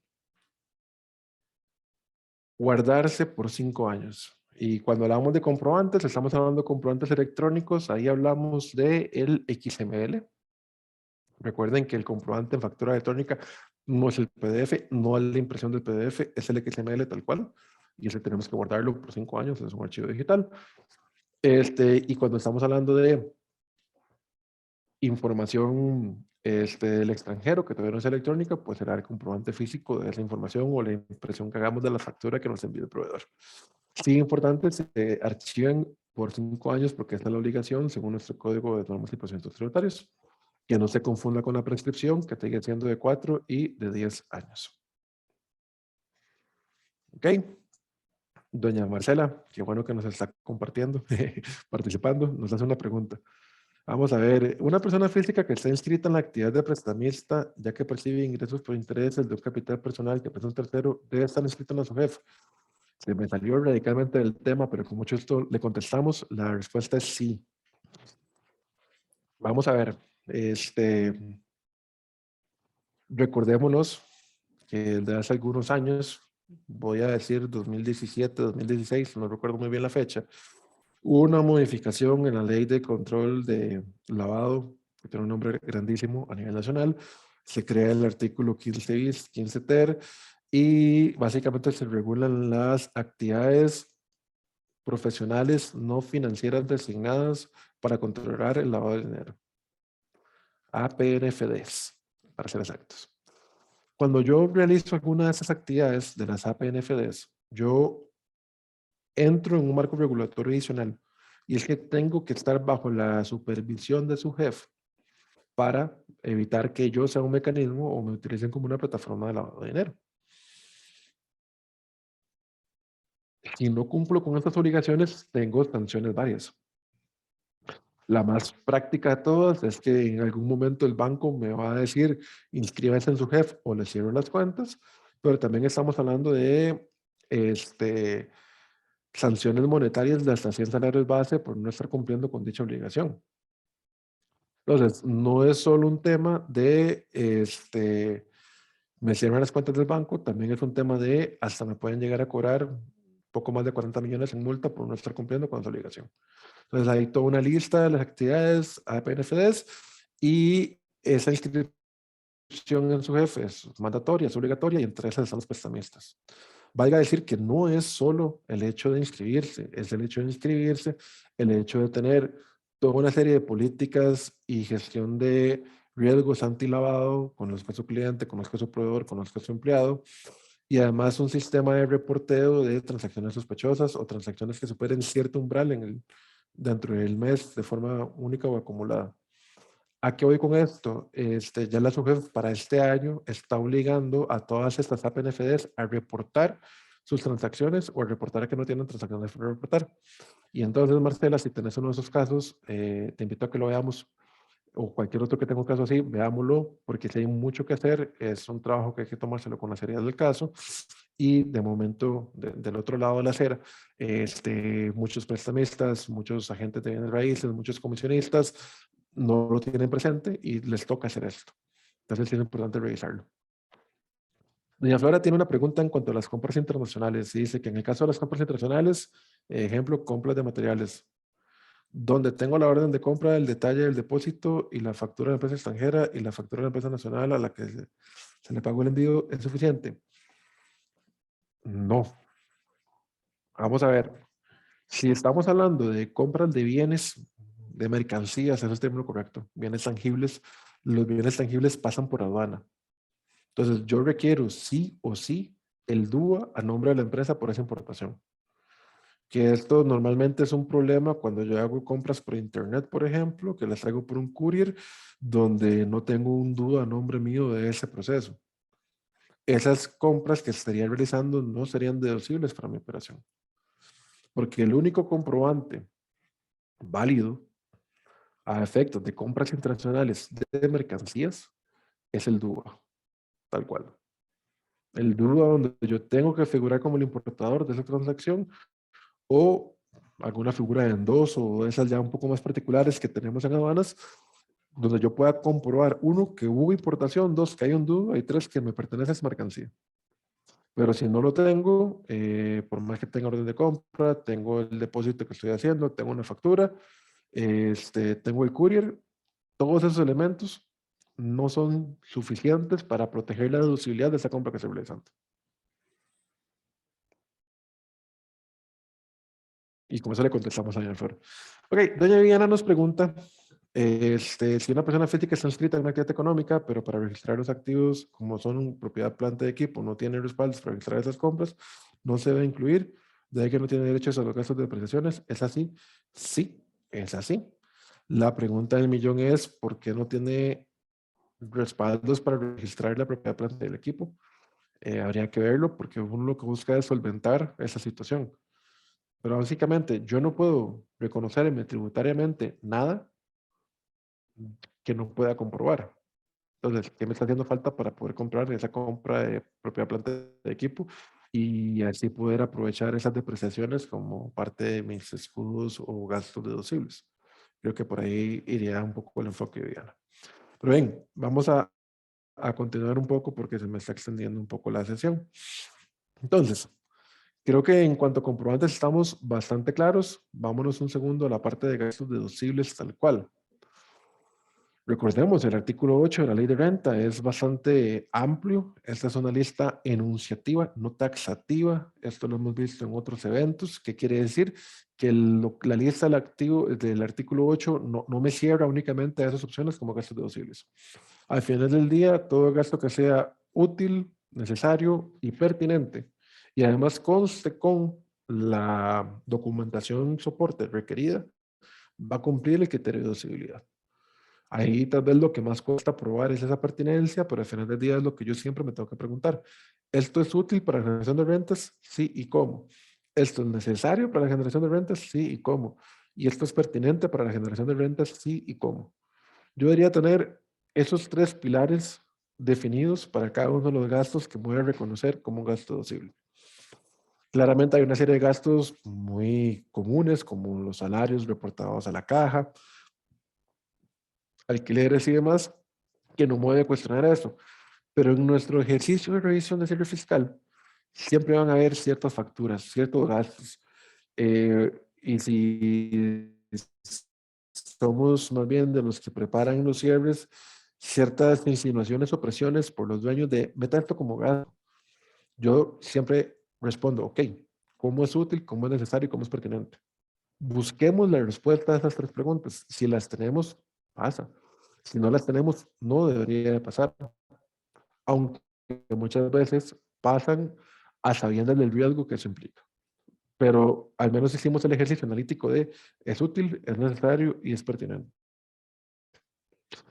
guardarse por 5 años. Y cuando hablamos de comprobantes, estamos hablando de comprobantes electrónicos. Ahí hablamos de el XML. Recuerden que el comprobante en factura electrónica no es el PDF, no es la impresión del PDF, es el XML tal cual. Y ese tenemos que guardarlo por 5 años, es un archivo digital. Y cuando estamos hablando de información del extranjero, que todavía no es electrónica, pues será el comprobante físico de esa información o la impresión que hagamos de la factura que nos envíe el proveedor. Sí, importante, se archiven por 5 años porque esta es la obligación según nuestro Código de Normas y Procedimientos Tributarios. Que no se confunda con la prescripción, que sigue siendo de 4 y de 10 años. ¿Ok? Doña Marcela, qué bueno que nos está compartiendo, participando, nos hace una pregunta. Vamos a ver, una persona física que está inscrita en la actividad de prestamista, ya que percibe ingresos por intereses de un capital personal que presta un tercero, debe estar inscrito en la SOGEF. Se me salió radicalmente del tema, pero con mucho gusto le contestamos. La respuesta es sí. Vamos a ver, recordémonos que desde hace algunos años, voy a decir 2017, 2016, no recuerdo muy bien la fecha, hubo una modificación en la ley de control de lavado, que tiene un nombre grandísimo a nivel nacional. Se crea el artículo 15 bis, 15 ter, y básicamente se regulan las actividades profesionales no financieras designadas para controlar el lavado de dinero. APNFDs, para ser exactos. Cuando yo realizo alguna de esas actividades de las APNFDs, yo entro en un marco regulatorio adicional y es que tengo que estar bajo la supervisión de su jefe para evitar que yo sea un mecanismo o me utilicen como una plataforma de lavado de dinero. Si no cumplo con estas obligaciones, tengo sanciones varias. La más práctica de todas es que en algún momento el banco me va a decir inscríbase en su jefe o le cierro las cuentas, pero también estamos hablando de sanciones monetarias de hasta 100 salarios base por no estar cumpliendo con dicha obligación. Entonces, no es solo un tema de me cierran las cuentas del banco, también es un tema de hasta me pueden llegar a cobrar poco más de 40 millones en multa por no estar cumpliendo con esa obligación. Entonces hay toda una lista de las actividades APNFDs y esa inscripción en su jefe es mandatoria, es obligatoria y entre esas están los prestamistas. Valga decir que no es solo el hecho de inscribirse, es el hecho de inscribirse, el hecho de tener toda una serie de políticas y gestión de riesgos antilavado con los que su cliente, con los que su proveedor, con los que su empleado, y además un sistema de reporteo de transacciones sospechosas o transacciones que superen cierto umbral dentro del mes de forma única o acumulada. ¿A qué voy con esto? Ya la SUGEF para este año está obligando a todas estas APNFDs a reportar sus transacciones o a reportar que no tienen transacciones para reportar. Y entonces, Marcela, si tenés uno de esos casos, te invito a que lo veamos, o cualquier otro que tenga un caso así, veámoslo, porque si hay mucho que hacer, es un trabajo que hay que tomárselo con la seriedad del caso. Y de momento, del otro lado de la acera, muchos prestamistas, muchos agentes de bienes raíces, muchos comisionistas no lo tienen presente y les toca hacer esto. Entonces es importante revisarlo. Doña Flora tiene una pregunta en cuanto a las compras internacionales. Dice que en el caso de las compras internacionales, ejemplo, compras de materiales, donde tengo la orden de compra, el detalle del depósito y la factura de la empresa extranjera y la factura de la empresa nacional a la que se le pagó el envío, ¿es suficiente? No. Vamos a ver. Si estamos hablando de compras de bienes, de mercancías, ese es el término correcto, bienes tangibles, los bienes tangibles pasan por aduana. Entonces, yo requiero sí o sí el DUA a nombre de la empresa por esa importación. Que esto normalmente es un problema cuando yo hago compras por internet, por ejemplo, que las traigo por un courier, donde no tengo un DUA a nombre mío de ese proceso. Esas compras que estaría realizando no serían deducibles para mi operación. Porque el único comprobante válido a efectos de compras internacionales de mercancías es el DUA, tal cual. El DUA donde yo tengo que figurar como el importador de esa transacción o alguna figura de endoso o esas ya un poco más particulares que tenemos en aduanas, donde yo pueda comprobar, uno, que hubo importación, dos, que hay un DUA y tres, que me pertenece a esa mercancía. Pero si no lo tengo, por más que tenga orden de compra, tengo el depósito que estoy haciendo, tengo una factura, tengo el courier, todos esos elementos no son suficientes para proteger la deducibilidad de esa compra que estoy realizando. Y con eso le contestamos a doña Flor. Ok, doña Viviana nos pregunta si una persona física está inscrita en una actividad económica, pero para registrar los activos, como son propiedad, planta de equipo, no tiene respaldos para registrar esas compras, no se debe incluir, de ahí que no tiene derechos a los gastos de depreciaciones. ¿Es así? Sí, es así. La pregunta del millón es, ¿por qué no tiene respaldos para registrar la propiedad, planta del equipo? Habría que verlo porque uno lo que busca es solventar esa situación. Pero básicamente yo no puedo reconocerme tributariamente nada que no pueda comprobar. Entonces, ¿qué me está haciendo falta para poder comprar esa compra de propiedad, planta de equipo y así poder aprovechar esas depreciaciones como parte de mis escudos o gastos deducibles? Creo que por ahí iría un poco el enfoque, Diana. Pero bien, vamos a continuar un poco porque se me está extendiendo un poco la sesión. Entonces, creo que en cuanto a comprobantes estamos bastante claros. Vámonos un segundo a la parte de gastos deducibles tal cual. Recordemos, el artículo 8 de la ley de renta es bastante amplio. Esta es una lista enunciativa, no taxativa. Esto lo hemos visto en otros eventos. ¿Qué quiere decir? Que la lista del artículo 8 no me cierra únicamente a esas opciones como gastos deducibles. Al final del día, todo gasto que sea útil, necesario y pertinente, y además conste con la documentación soporte requerida, va a cumplir el criterio de deducibilidad. Ahí tal vez lo que más cuesta probar es esa pertinencia, pero al final del día es lo que yo siempre me tengo que preguntar. ¿Esto es útil para la generación de rentas? Sí, ¿y cómo? ¿Esto es necesario para la generación de rentas? Sí, ¿y cómo? ¿Y esto es pertinente para la generación de rentas? Sí, ¿y cómo? Yo debería tener esos tres pilares definidos para cada uno de los gastos que voy a reconocer como un gasto deducible. Claramente hay una serie de gastos muy comunes, como los salarios reportados a la caja, alquileres y demás, que no me voy a cuestionar eso. Pero en nuestro ejercicio de revisión de cierre fiscal, siempre van a haber ciertas facturas, ciertos gastos. Y si somos más bien de los que preparan los cierres, ciertas insinuaciones o presiones por los dueños de meta esto como gasto. Yo siempre respondo, ok, ¿cómo es útil, cómo es necesario y cómo es pertinente? Busquemos la respuesta a esas tres preguntas. Si las tenemos, pasa. Si no las tenemos, no debería de pasar. Aunque muchas veces pasan a sabiendas del riesgo que eso implica. Pero al menos hicimos el ejercicio analítico de es útil, es necesario y es pertinente.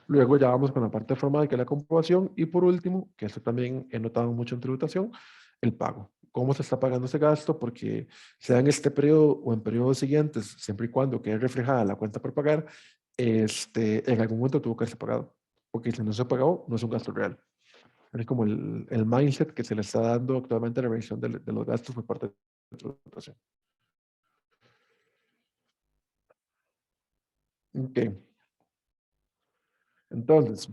Luego ya vamos con la parte formal, que es la comprobación. Y por último, que esto también he notado mucho en tributación, el pago. ¿Cómo se está pagando ese gasto? Porque sea en este periodo o en periodos siguientes, siempre y cuando quede reflejada la cuenta por pagar, en algún momento tuvo que ser pagado. Porque si no se ha pagado, no es un gasto real. Es como el mindset que se le está dando actualmente a la revisión de los gastos por parte de la tributación. Ok. Entonces,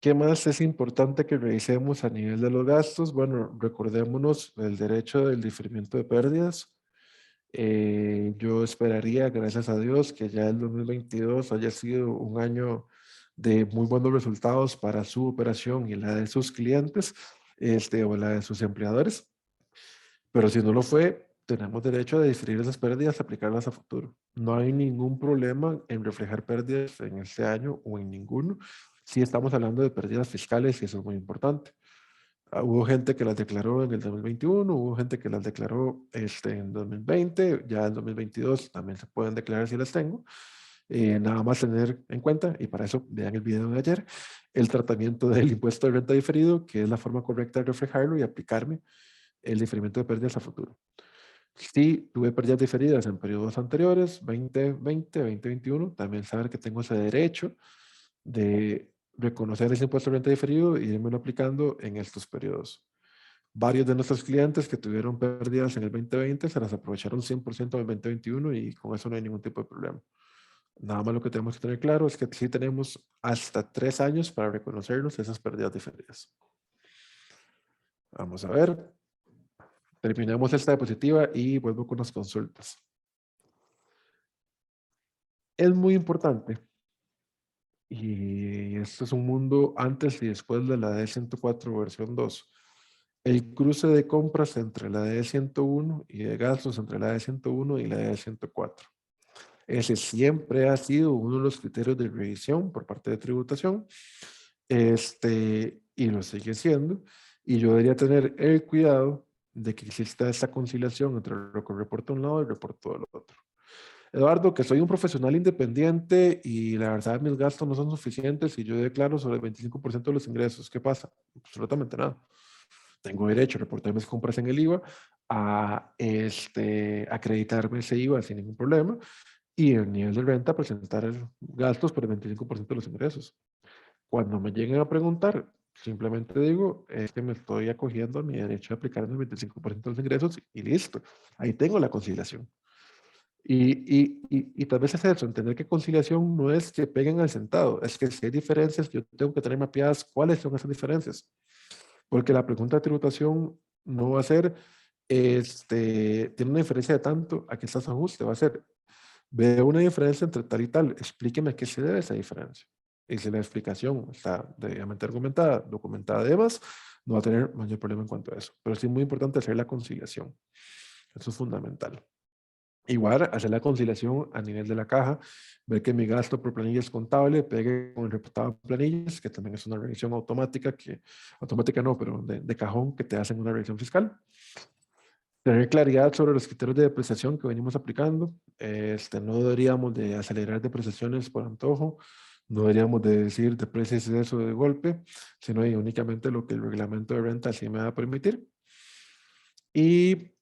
¿qué más es importante que revisemos a nivel de los gastos? Bueno, recordémonos el derecho del diferimiento de pérdidas. Yo esperaría, gracias a Dios, que ya el 2022 haya sido un año de muy buenos resultados para su operación y la de sus clientes, o la de sus empleadores. Pero si no lo fue, tenemos derecho a diferir esas pérdidas, aplicarlas a futuro. No hay ningún problema en reflejar pérdidas en este año o en ninguno. Sí estamos hablando de pérdidas fiscales y eso es muy importante. Hubo gente que las declaró en el 2021, hubo gente que las declaró en 2020, ya en 2022 también se pueden declarar si las tengo. Nada más tener en cuenta, y para eso vean el video de ayer, el tratamiento del impuesto de renta diferido, que es la forma correcta de reflejarlo y aplicarme el diferimiento de pérdidas a futuro. Si tuve pérdidas diferidas en periodos anteriores, 2020, 2021, también saber que tengo ese derecho de reconocer ese impuesto de renta diferido y irme aplicando en estos periodos. Varios de nuestros clientes que tuvieron pérdidas en el 2020 se las aprovecharon 100% en el 2021 y con eso no hay ningún tipo de problema. Nada más lo que tenemos que tener claro es que sí tenemos hasta 3 años para reconocernos esas pérdidas diferidas. Vamos a ver. Terminamos esta diapositiva y vuelvo con las consultas. Es muy importante, y esto es un mundo antes y después de la D104 versión 2, el cruce de compras entre la D101 y de gastos entre la D101 y la D104. Ese siempre ha sido uno de los criterios de revisión por parte de tributación, y lo sigue siendo, y yo debería tener el cuidado de que exista esta conciliación entre lo que reporta un lado y reporto del otro. Eduardo, que soy un profesional independiente y la verdad mis gastos no son suficientes y yo declaro sobre el 25% de los ingresos. ¿Qué pasa? Absolutamente nada. Tengo derecho a reportar mis compras en el IVA, a acreditarme ese IVA sin ningún problema y el nivel de renta presentar gastos por el 25% de los ingresos. Cuando me lleguen a preguntar, simplemente digo, es que me estoy acogiendo a mi derecho de aplicar el 25% de los ingresos y listo. Ahí tengo la conciliación. Y tal vez es eso, entender que conciliación no es que peguen al centavo, es que si hay diferencias, yo tengo que tener mapeadas cuáles son esas diferencias. Porque la pregunta de tributación no va a ser tiene una diferencia de tanto, aquí está su ajuste, va a ser, veo una diferencia entre tal y tal, explíqueme a qué se debe esa diferencia. Y si la explicación está debidamente argumentada, documentada además, no va a tener mayor problema en cuanto a eso. Pero sí es muy importante hacer la conciliación. Eso es fundamental. Igual, hacer la conciliación a nivel de la caja, ver que mi gasto por planilla es contable, pegue con el reportado de planillas, que también es una revisión automática, automática no, pero de cajón, que te hacen una revisión fiscal. Tener claridad sobre los criterios de depreciación que venimos aplicando. No deberíamos de acelerar depreciaciones por antojo, no deberíamos de decir depreciación eso de golpe, sino únicamente lo que el reglamento de renta sí me va a permitir. Y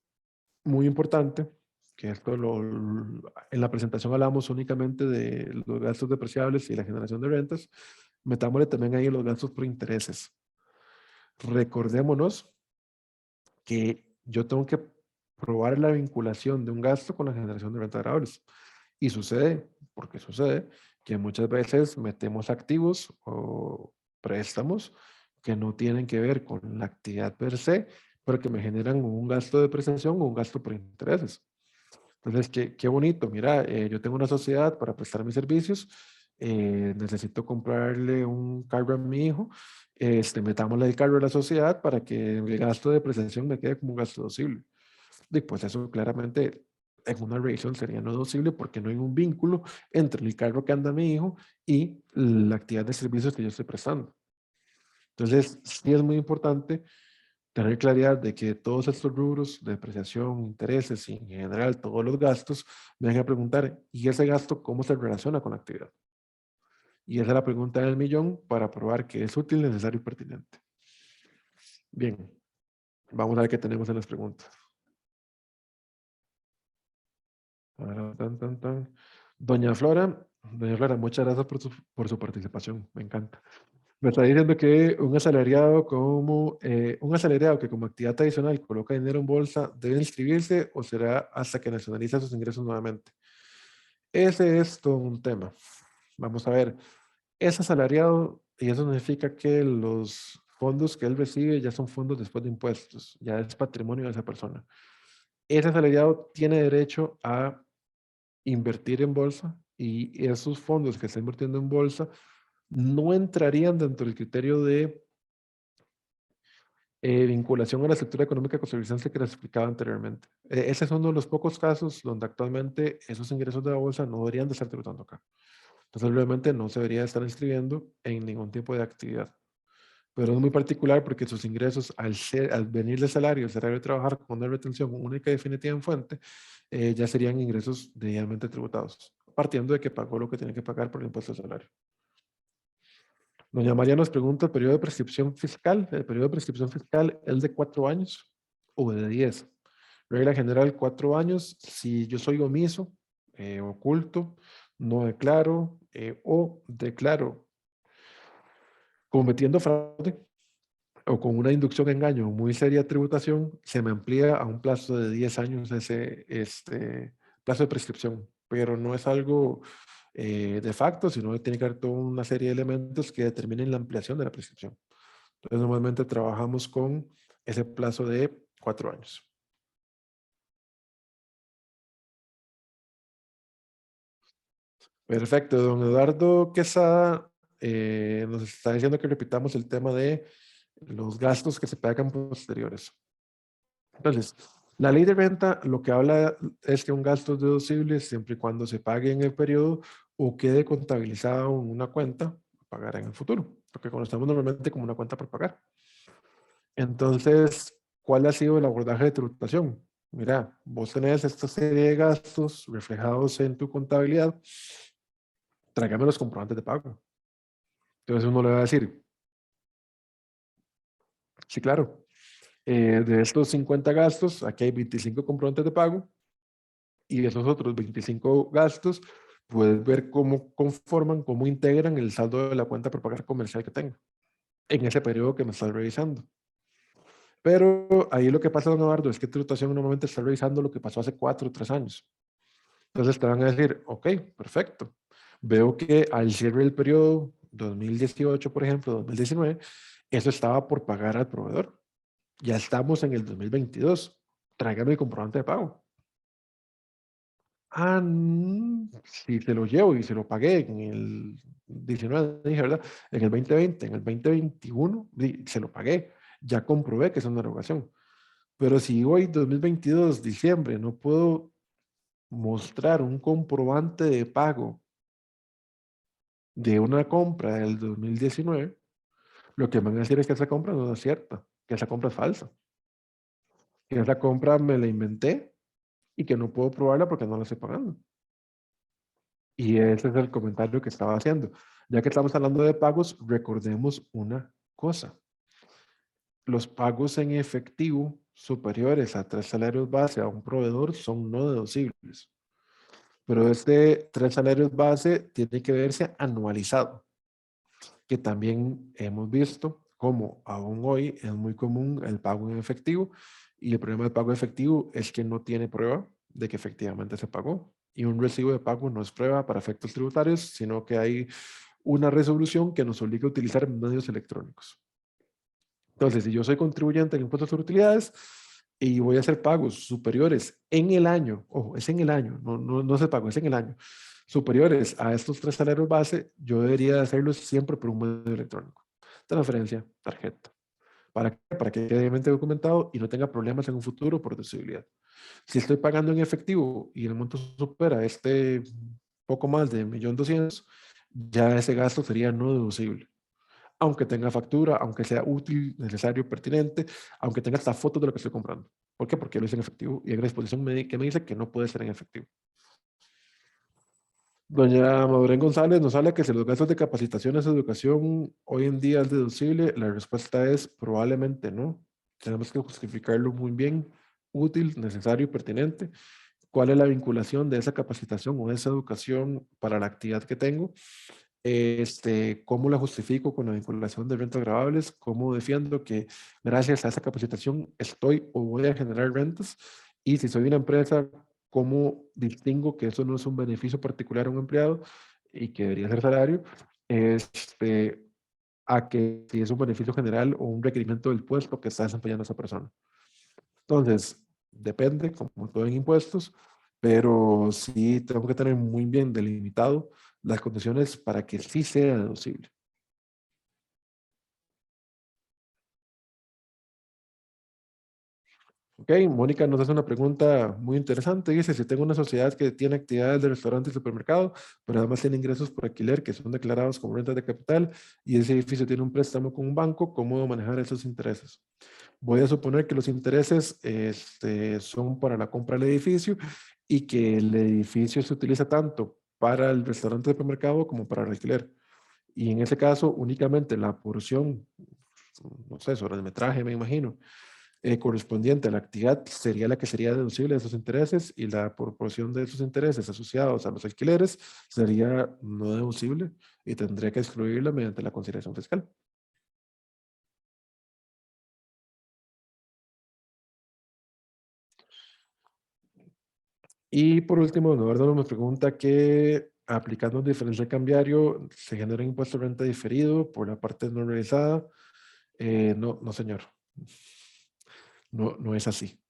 muy importante, que en la presentación hablamos únicamente de los gastos depreciables y la generación de rentas, metámosle también ahí los gastos por intereses. Recordémonos que yo tengo que probar la vinculación de un gasto con la generación de rentas variables. Y sucede, porque sucede, que muchas veces metemos activos o préstamos que no tienen que ver con la actividad per se, pero que me generan un gasto de prestación o un gasto por intereses. Entonces, qué bonito. Mira, yo tengo una sociedad para prestar mis servicios. Necesito comprarle un carro a mi hijo. Metámosle el carro a la sociedad para que el gasto de prestación me quede como un gasto deducible. Y pues eso claramente en una revisión sería no deducible porque no hay un vínculo entre el carro que anda mi hijo y la actividad de servicios que yo estoy prestando. Entonces, sí es muy importante tener claridad de que todos estos rubros de depreciación, intereses y en general todos los gastos, me van a preguntar, ¿y ese gasto cómo se relaciona con la actividad? Y esa es la pregunta del millón para probar que es útil, necesario y pertinente. Bien, vamos a ver qué tenemos en las preguntas. Doña Flora, muchas gracias por su participación, me encanta. Me está diciendo que un asalariado que como actividad adicional coloca dinero en bolsa debe inscribirse o será hasta que nacionaliza sus ingresos nuevamente. Ese es todo un tema. Vamos a ver, es asalariado y eso significa que los fondos que él recibe ya son fondos después de impuestos, ya es patrimonio de esa persona. Ese asalariado tiene derecho a invertir en bolsa y esos fondos que está invirtiendo en bolsa no entrarían dentro del criterio de vinculación a la estructura económica costarricense que les explicaba anteriormente. Ese es uno de los pocos casos donde actualmente esos ingresos de la bolsa no deberían de estar tributando acá. Entonces, obviamente no se debería estar inscribiendo en ningún tipo de actividad. Pero es muy particular porque sus ingresos, al venir de salario de trabajar con una retención única y definitiva en fuente, ya serían ingresos debidamente tributados, partiendo de que pagó lo que tiene que pagar por el impuesto de salario. Doña María nos pregunta el periodo de prescripción fiscal. El periodo de prescripción fiscal es de 4 años o de 10. Regla general, 4 años. Si yo soy omiso, oculto, no declaro o declaro cometiendo fraude o con una inducción a engaño muy seria de tributación, se me amplía a un plazo de 10 años ese plazo de prescripción. Pero no es algo de facto, sino que tiene que haber toda una serie de elementos que determinen la ampliación de la prescripción. Entonces, normalmente trabajamos con ese plazo de 4 años. Perfecto. Don Eduardo Quesada nos está diciendo que repitamos el tema de los gastos que se pagan posteriores. Entonces, la ley de renta lo que habla es que un gasto es deducible siempre y cuando se pague en el periodo o quede contabilizado en una cuenta a pagar en el futuro, lo que conocemos normalmente como una cuenta por pagar. Entonces, ¿cuál ha sido el abordaje de tributación? Mira, vos tenés esta serie de gastos reflejados en tu contabilidad, tráigame los comprobantes de pago. Entonces uno le va a decir, sí, claro, de estos 50 gastos, aquí hay 25 comprobantes de pago, y de esos otros 25 gastos, puedes ver cómo conforman, cómo integran el saldo de la cuenta por pagar comercial que tengo en ese periodo que me estás revisando. Pero ahí lo que pasa, don Eduardo, es que tributación normalmente está revisando lo que pasó hace 4 o 3 años. Entonces te van a decir, ok, perfecto. Veo que al cierre del periodo 2018, por ejemplo, 2019, eso estaba por pagar al proveedor. Ya estamos en el 2022. tráigame el comprobante de pago. Ah, si se lo llevo y se lo pagué en el 19, dije, ¿verdad? En el 2020, en el 2021, se lo pagué. Ya comprobé que es una erogación. Pero si hoy, 2022, diciembre, no puedo mostrar un comprobante de pago de una compra del 2019, lo que me van a decir es que esa compra no es cierta, que esa compra es falsa, que esa compra me la inventé y que no puedo probarla porque no la estoy pagando. Y ese es el comentario que estaba haciendo. Ya que estamos hablando de pagos, recordemos una cosa. Los pagos en efectivo superiores a 3 salarios base a un proveedor son no deducibles. Pero este 3 salarios base tiene que verse anualizado, que también hemos visto como aún hoy es muy común el pago en efectivo, y el problema del pago en efectivo es que no tiene prueba de que efectivamente se pagó. Y un recibo de pago no es prueba para efectos tributarios, sino que hay una resolución que nos obliga a utilizar medios electrónicos. Entonces, si yo soy contribuyente del impuesto sobre utilidades y voy a hacer pagos superiores en el año, ojo, es en el año, no se pago, es en el año, superiores a estos 3 salarios base, yo debería hacerlos siempre por un medio electrónico. Transferencia, tarjeta. ¿Para qué? Para que quede debidamente documentado y no tenga problemas en un futuro por deducibilidad. Si estoy pagando en efectivo y el monto supera poco más de 1.200.000, ya ese gasto sería no deducible. Aunque tenga factura, aunque sea útil, necesario, pertinente, aunque tenga hasta fotos de lo que estoy comprando. ¿Por qué? Porque lo hice en efectivo y hay una disposición que me dice que no puede ser en efectivo. Doña Maureen González nos habla que si los gastos de capacitaciones de educación hoy en día es deducible, la respuesta es probablemente no. Tenemos que justificarlo muy bien, útil, necesario y pertinente. ¿Cuál es la vinculación de esa capacitación o de esa educación para la actividad que tengo? ¿Cómo la justifico con la vinculación de rentas gravables? ¿Cómo defiendo que gracias a esa capacitación estoy o voy a generar rentas? Y si soy una empresa, ¿cómo distingo que eso no es un beneficio particular a un empleado y que debería ser salario? Este, a que si es un beneficio general o un requerimiento del puesto que está desempeñando esa persona. Entonces, depende, como todo en impuestos, pero sí tengo que tener muy bien delimitado las condiciones para que sí sea deducible. Ok, Mónica nos hace una pregunta muy interesante. Dice, si tengo una sociedad que tiene actividades de restaurante y supermercado, pero además tiene ingresos por alquiler que son declarados como rentas de capital y ese edificio tiene un préstamo con un banco, ¿cómo debo manejar esos intereses? Voy a suponer que los intereses son para la compra del edificio y que el edificio se utiliza tanto para el restaurante de supermercado como para el alquiler. Y en ese caso, únicamente la porción, no sé, sobre el metraje, me imagino, correspondiente a la actividad sería la que sería deducible de esos intereses, y la proporción de esos intereses asociados a los alquileres sería no deducible y tendría que excluirla mediante la consideración fiscal. Y por último, don Eduardo me pregunta que aplicando un diferencial cambiario se genera un impuesto de renta diferido por la parte no realizada. No, no, señor. No, no es así.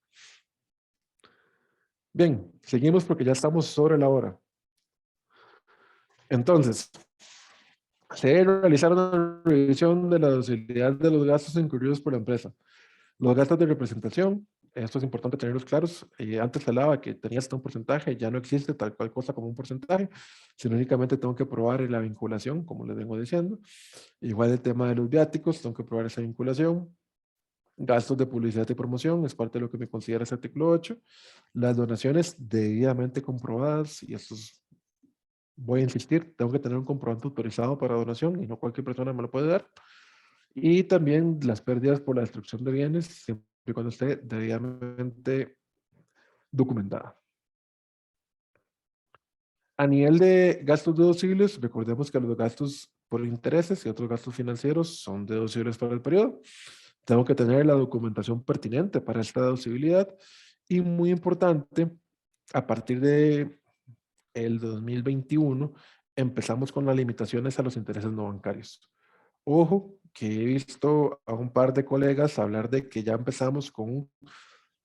Bien, seguimos porque ya estamos sobre la hora. Entonces, se debe realizar una revisión de la deducibilidad de los gastos incurridos por la empresa. Los gastos de representación, esto es importante tenerlos claros. Antes se hablaba que tenía hasta un porcentaje, ya no existe tal cual cosa como un porcentaje, sino únicamente tengo que probar la vinculación, como les vengo diciendo. Igual el tema de los viáticos, tengo que probar esa vinculación. Gastos de publicidad y promoción, es parte de lo que me considera ese artículo 8. Las donaciones debidamente comprobadas, y esto voy a insistir, tengo que tener un comprobante autorizado para donación y no cualquier persona me lo puede dar. Y también las pérdidas por la destrucción de bienes, siempre y cuando esté debidamente documentada. A nivel de gastos deducibles, recordemos que los gastos por intereses y otros gastos financieros son deducibles para el periodo. Tengo que tener la documentación pertinente para esta deducibilidad, y muy importante, a partir de el 2021 empezamos con las limitaciones a los intereses no bancarios. Ojo, que he visto a un par de colegas hablar de que ya empezamos con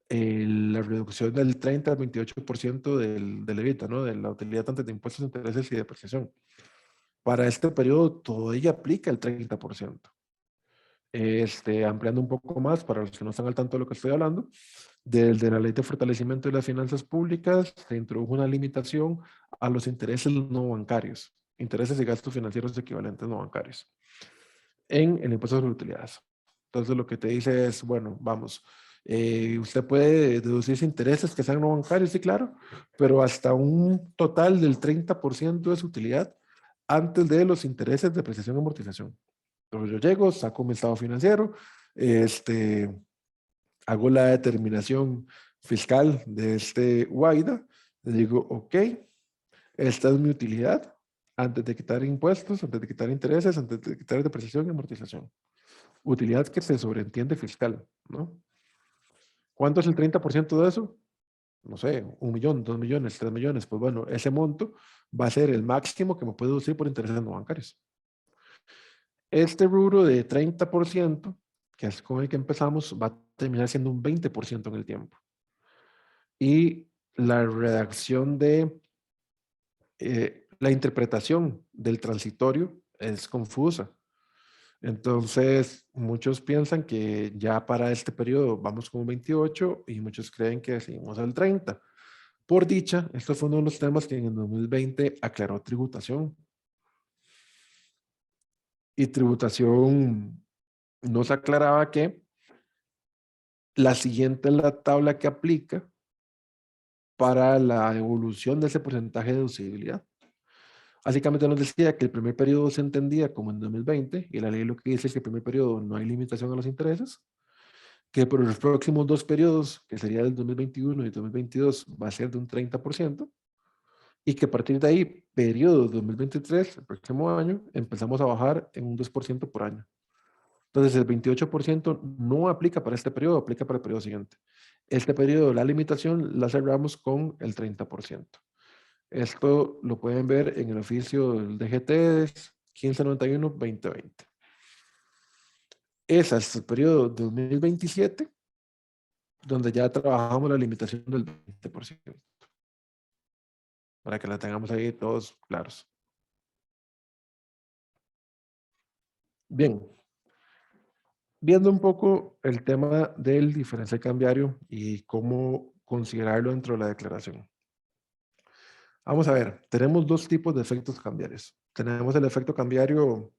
la reducción del 30 al 28% del EBITDA, ¿no? De la utilidad tanto de impuestos, intereses y depreciación. Para este periodo todavía aplica el 30%. Ampliando un poco más, para los que no están al tanto de lo que estoy hablando, de la Ley de Fortalecimiento de las Finanzas Públicas se introdujo una limitación a los intereses no bancarios, intereses y gastos financieros equivalentes no bancarios, en el impuesto sobre utilidades. Entonces lo que te dice es, bueno, vamos, usted puede deducirse intereses que sean no bancarios, sí, claro, pero hasta un total del 30% de su utilidad antes de los intereses de depreciación y amortización. Entonces yo llego, saco mi estado financiero, hago la determinación fiscal de este WAIDA, le digo, ok, esta es mi utilidad antes de quitar impuestos, antes de quitar intereses, antes de quitar depreciación y amortización. Utilidad que se sobreentiende fiscal, ¿no? ¿Cuánto es el 30% de eso? No sé, 1 millón, 2 millones, 3 millones. Pues bueno, ese monto va a ser el máximo que me puedo deducir por intereses no bancarios. Este rubro de 30%, que es con el que empezamos, va a terminar siendo un 20% en el tiempo. Y la redacción de la interpretación del transitorio es confusa. Entonces, muchos piensan que ya para este periodo vamos con un 28 y muchos creen que seguimos al 30. Por dicha, esto fue uno de los temas que en el 2020 aclaró tributación. Y tributación nos aclaraba que la siguiente es la tabla que aplica para la evolución de ese porcentaje de deducibilidad. Básicamente nos decía que el primer periodo se entendía como en 2020 y la ley lo que dice es que el primer periodo no hay limitación a los intereses, que por los próximos 2 periodos, que sería el 2021 y el 2022, va a ser de un 30%, y que a partir de ahí, periodo 2023, el próximo año, empezamos a bajar en un 2% por año. Entonces, el 28% no aplica para este periodo, aplica para el periodo siguiente. Este periodo, la limitación, la cerramos con el 30%. Esto lo pueden ver en el oficio del DGT 1591-2020. Es hasta el periodo 2027, donde ya trabajamos la limitación del 20%, para que la tengamos ahí todos claros. Bien, viendo un poco el tema del diferencial cambiario y cómo considerarlo dentro de la declaración. Vamos a ver, tenemos 2 tipos de efectos cambiarios. Tenemos el efecto cambiario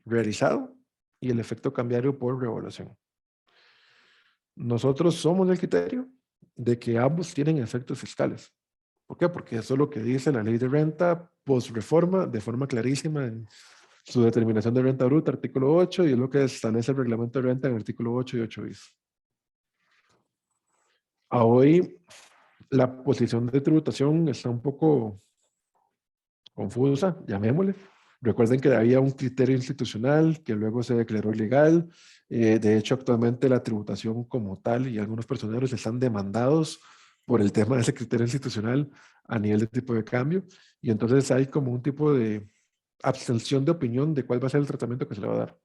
realizado y el efecto cambiario por revaluación. Nosotros somos el criterio de que ambos tienen efectos fiscales. ¿Por qué? Porque eso es lo que dice la ley de renta post-reforma de forma clarísima en su determinación de renta bruta, artículo 8, y es lo que establece el reglamento de renta en el artículo 8 y 8 bis. A hoy, la posición de tributación está un poco confusa, llamémosle. Recuerden que había un criterio institucional que luego se declaró ilegal. De hecho, actualmente la tributación como tal y algunos personeros están demandados por el tema de ese criterio institucional a nivel de tipo de cambio. Y entonces hay como un tipo de abstención de opinión de cuál va a ser el tratamiento que se le va a dar.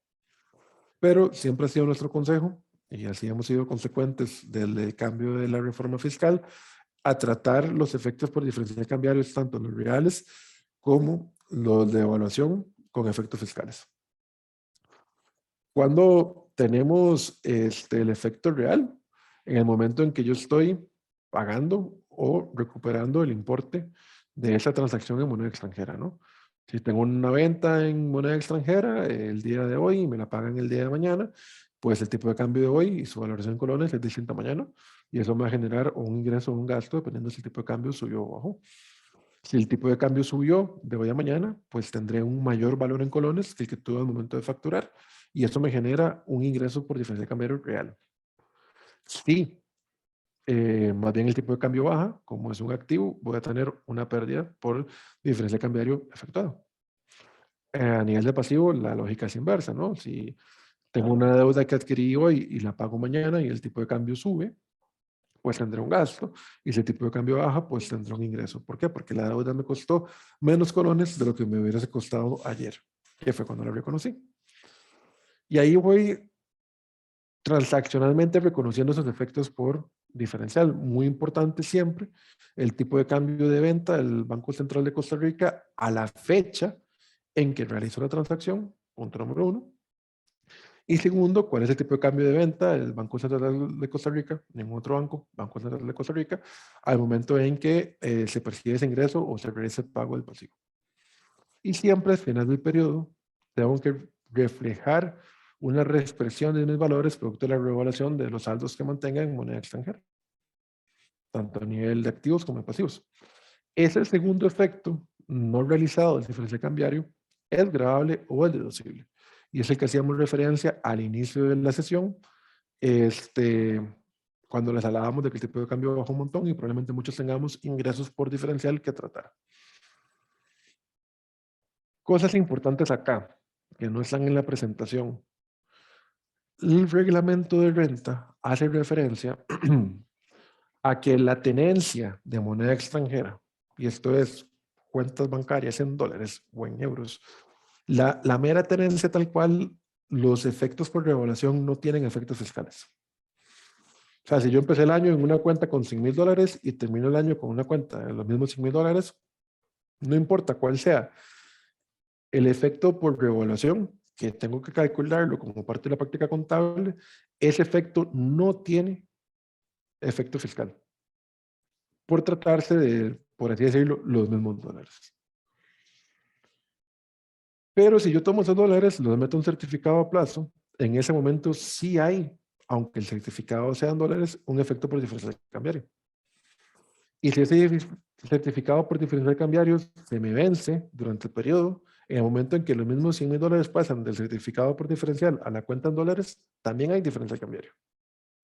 Pero siempre ha sido nuestro consejo, y así hemos sido consecuentes del cambio de la reforma fiscal, a tratar los efectos por diferencial cambiarios, tanto los reales como los de evaluación con efectos fiscales. Cuando tenemos el efecto real, en el momento en que yo estoy pagando o recuperando el importe de esa transacción en moneda extranjera, ¿no? Si tengo una venta en moneda extranjera el día de hoy y me la pagan el día de mañana, pues el tipo de cambio de hoy y su valoración en colones es distinta mañana, y eso me va a generar un ingreso o un gasto dependiendo si el tipo de cambio subió o bajó. Si el tipo de cambio subió de hoy a mañana, pues tendré un mayor valor en colones que el que tuve al momento de facturar, y eso me genera un ingreso por diferencia de cambio real. Si más bien el tipo de cambio baja, como es un activo, voy a tener una pérdida por diferencia de cambiario efectuado. A nivel de pasivo, la lógica es inversa, ¿no? Si tengo una deuda que adquirí hoy y la pago mañana y el tipo de cambio sube, pues tendré un gasto. Y si el tipo de cambio baja, pues tendré un ingreso. ¿Por qué? Porque la deuda me costó menos colones de lo que me hubiese costado ayer, que fue cuando la reconocí. Y ahí voy transaccionalmente reconociendo esos efectos por diferencial. Muy importante siempre el tipo de cambio de venta del Banco Central de Costa Rica a la fecha en que realizó la transacción, punto número 1. Y segundo, cuál es el tipo de cambio de venta del Banco Central de Costa Rica, ningún otro banco, Banco Central de Costa Rica, al momento en que se percibe ese ingreso o se realiza el pago del pasivo. Y siempre al final del periodo tengo que reflejar una reexpresión de mis valores producto de la revaluación de los saldos que mantengan en moneda extranjera, tanto a nivel de activos como de pasivos. Ese segundo efecto no realizado del diferencial cambiario es gravable o es deducible. Y es el que hacíamos referencia al inicio de la sesión, cuando les hablábamos de que el tipo de cambio bajó un montón y probablemente muchos tengamos ingresos por diferencial que tratar. Cosas importantes acá, que no están en la presentación. El reglamento de renta hace referencia a que la tenencia de moneda extranjera, y esto es cuentas bancarias en dólares o en euros, la mera tenencia tal cual, los efectos por revaluación no tienen efectos fiscales. O sea, si yo empecé el año en una cuenta con $100,000 y termino el año con una cuenta de los mismos $100,000, no importa cuál sea el efecto por revaluación, que tengo que calcularlo como parte de la práctica contable, ese efecto no tiene efecto fiscal, por tratarse de, por así decirlo, los mismos dólares. Pero si yo tomo esos dólares, los meto en un certificado a plazo, en ese momento sí hay, aunque el certificado sea en dólares, un efecto por diferencial cambiario. Y si ese certificado por diferencial cambiario se me vence durante el periodo, en el momento en que los mismos $100,000 pasan del certificado por diferencial a la cuenta en dólares, también hay diferencial cambiario.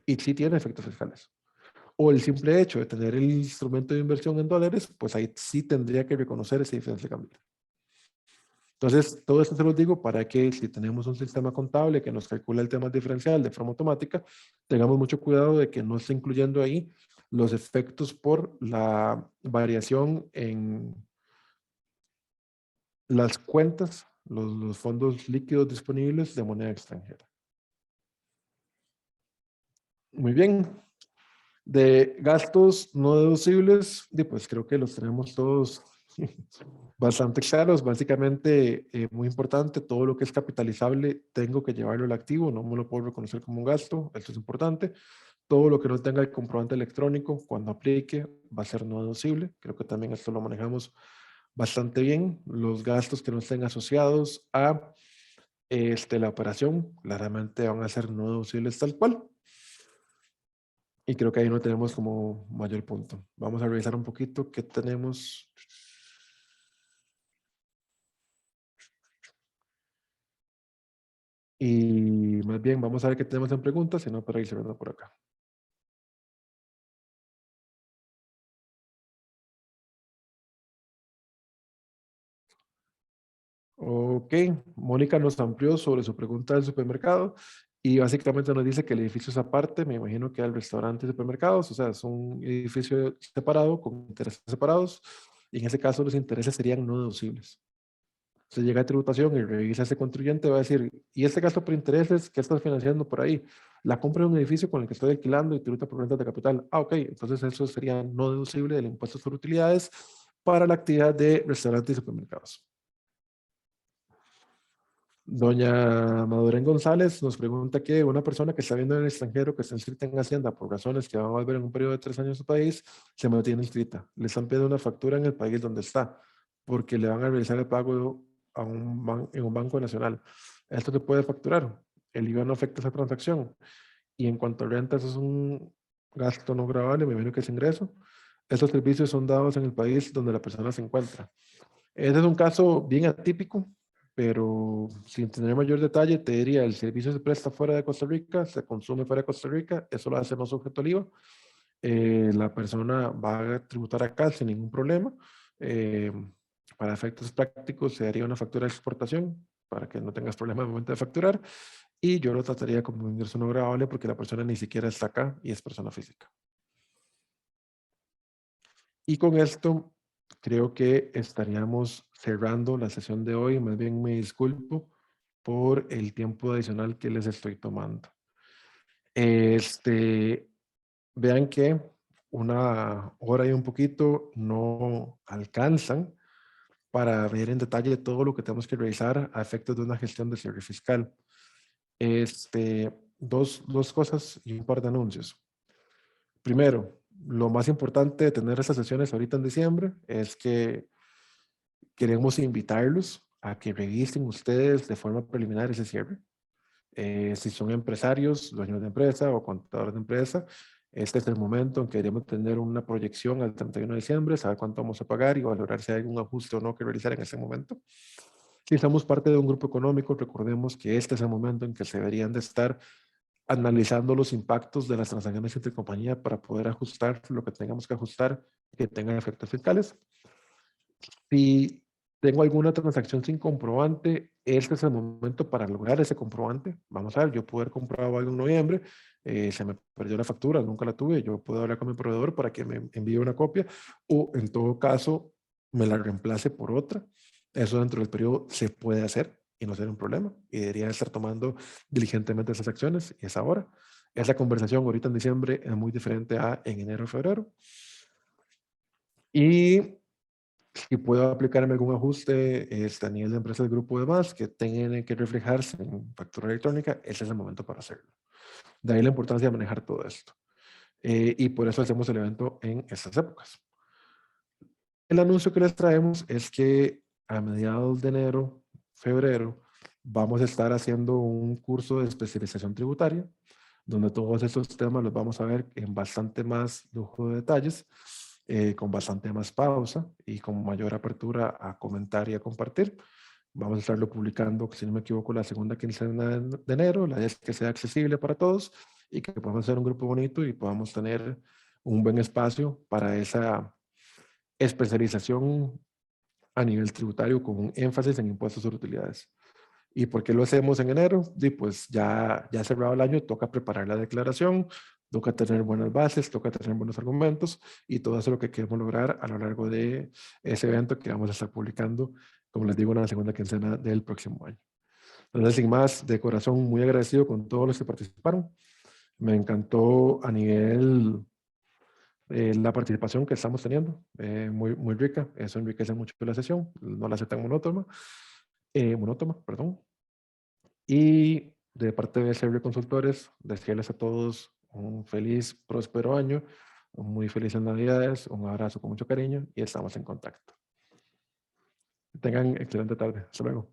Y sí tiene efectos fiscales. O el simple hecho de tener el instrumento de inversión en dólares, pues ahí sí tendría que reconocer ese diferencial cambiario. Entonces, todo esto se los digo para que si tenemos un sistema contable que nos calcula el tema diferencial de forma automática, tengamos mucho cuidado de que no esté incluyendo ahí los efectos por la variación en las cuentas, los fondos líquidos disponibles de moneda extranjera. Muy bien. De gastos no deducibles, pues creo que los tenemos todos bastante claros. Básicamente, muy importante, todo lo que es capitalizable tengo que llevarlo al activo, no me lo puedo reconocer como un gasto, esto es importante. Todo lo que no tenga el comprobante electrónico cuando aplique va a ser no deducible. Creo que también esto lo manejamos bastante bien. Los gastos que no estén asociados a la operación claramente van a ser no deducibles tal cual. Y creo que ahí no tenemos como mayor punto. Vamos a revisar un poquito qué tenemos. Y más bien vamos a ver qué tenemos en preguntas, si no para ir cerrando por acá. Ok, Mónica nos amplió sobre su pregunta del supermercado y básicamente nos dice que el edificio es aparte, me imagino que hay restaurantes y supermercados, o sea, es un edificio separado con intereses separados y en ese caso los intereses serían no deducibles. Se llega a tributación y revisa ese contribuyente, va a decir, ¿y este gasto por intereses qué estás financiando por ahí? La compra de un edificio con el que estoy alquilando y tributa por rentas de capital. Ah, ok, entonces eso sería no deducible del impuesto sobre utilidades para la actividad de restaurantes y supermercados. Doña Maduren González nos pregunta que una persona que está viendo en el extranjero que está inscrita en Hacienda por razones que van a volver en un periodo de 3 años a su país, se mantiene inscrita. Le están pidiendo una factura en el país donde está, porque le van a realizar el pago a en un banco nacional. Esto se puede facturar. El IVA no afecta esa transacción. Y en cuanto a rentas, es un gasto no gravable, me imagino que es ingreso. Estos servicios son dados en el país donde la persona se encuentra. Este es un caso bien atípico, pero sin tener mayor detalle, te diría, el servicio se presta fuera de Costa Rica, se consume fuera de Costa Rica, eso lo hace no sujeto al IVA. La persona va a tributar acá sin ningún problema. Eh, para efectos prácticos, se haría una factura de exportación para que no tengas problema al momento de facturar. Y yo lo trataría como un ingreso no gravable porque la persona ni siquiera está acá y es persona física. Y con esto creo que estaríamos cerrando la sesión de hoy. Más bien me disculpo por el tiempo adicional que les estoy tomando. Vean que una hora y un poquito no alcanzan para ver en detalle todo lo que tenemos que revisar a efectos de una gestión de cierre fiscal. Dos cosas y un par de anuncios. Primero, lo más importante de tener estas sesiones ahorita en diciembre es que queremos invitarlos a que revisen ustedes de forma preliminar ese cierre. Si son empresarios, dueños de empresa o contadores de empresa, este es el momento en que queremos tener una proyección al 31 de diciembre, saber cuánto vamos a pagar y valorar si hay algún ajuste o no que realizar en ese momento. Si somos parte de un grupo económico, recordemos que este es el momento en que se deberían de estar analizando los impactos de las transacciones entre compañías para poder ajustar lo que tengamos que ajustar que tenga efectos fiscales. Si tengo alguna transacción sin comprobante, este es el momento para lograr ese comprobante. Vamos a ver, yo pude haber comprado algo en noviembre, se me perdió la factura, nunca la tuve, yo puedo hablar con mi proveedor para que me envíe una copia o en todo caso me la reemplace por otra. Eso dentro del periodo se puede hacer y no será un problema y debería estar tomando diligentemente esas acciones y es ahora. Esa conversación ahorita en diciembre es muy diferente a en enero o febrero. Y si puedo aplicarme algún ajuste a nivel de empresa del grupo de más que tengan que reflejarse en factura electrónica, ese es el momento para hacerlo. De ahí la importancia de manejar todo esto. Y por eso hacemos el evento en estas épocas. El anuncio que les traemos es que a mediados de enero, febrero, vamos a estar haciendo un curso de especialización tributaria, donde todos estos temas los vamos a ver en bastante más lujo de detalles, con bastante más pausa y con mayor apertura a comentar y a compartir. Vamos a estarlo publicando, si no me equivoco, la segunda quincena de enero. La idea es que sea accesible para todos y que podamos hacer un grupo bonito y podamos tener un buen espacio para esa especialización a nivel tributario con un énfasis en impuestos sobre utilidades. ¿Y por qué lo hacemos en enero? Y pues ya cerrado el año, toca preparar la declaración, toca tener buenas bases, toca tener buenos argumentos y todo eso es lo que queremos lograr a lo largo de ese evento que vamos a estar publicando, como les digo, en la segunda quincena del próximo año. Entonces, sin más, de corazón, muy agradecido con todos los que participaron. Me encantó a nivel la participación que estamos teniendo, muy rica. Eso enriquece mucho la sesión, no la hace tan monótona, perdón. Y de parte de CR Consultores, desearles a todos un feliz, próspero año, muy felices Navidades, un abrazo con mucho cariño y estamos en contacto. Tengan excelente tarde. Hasta luego.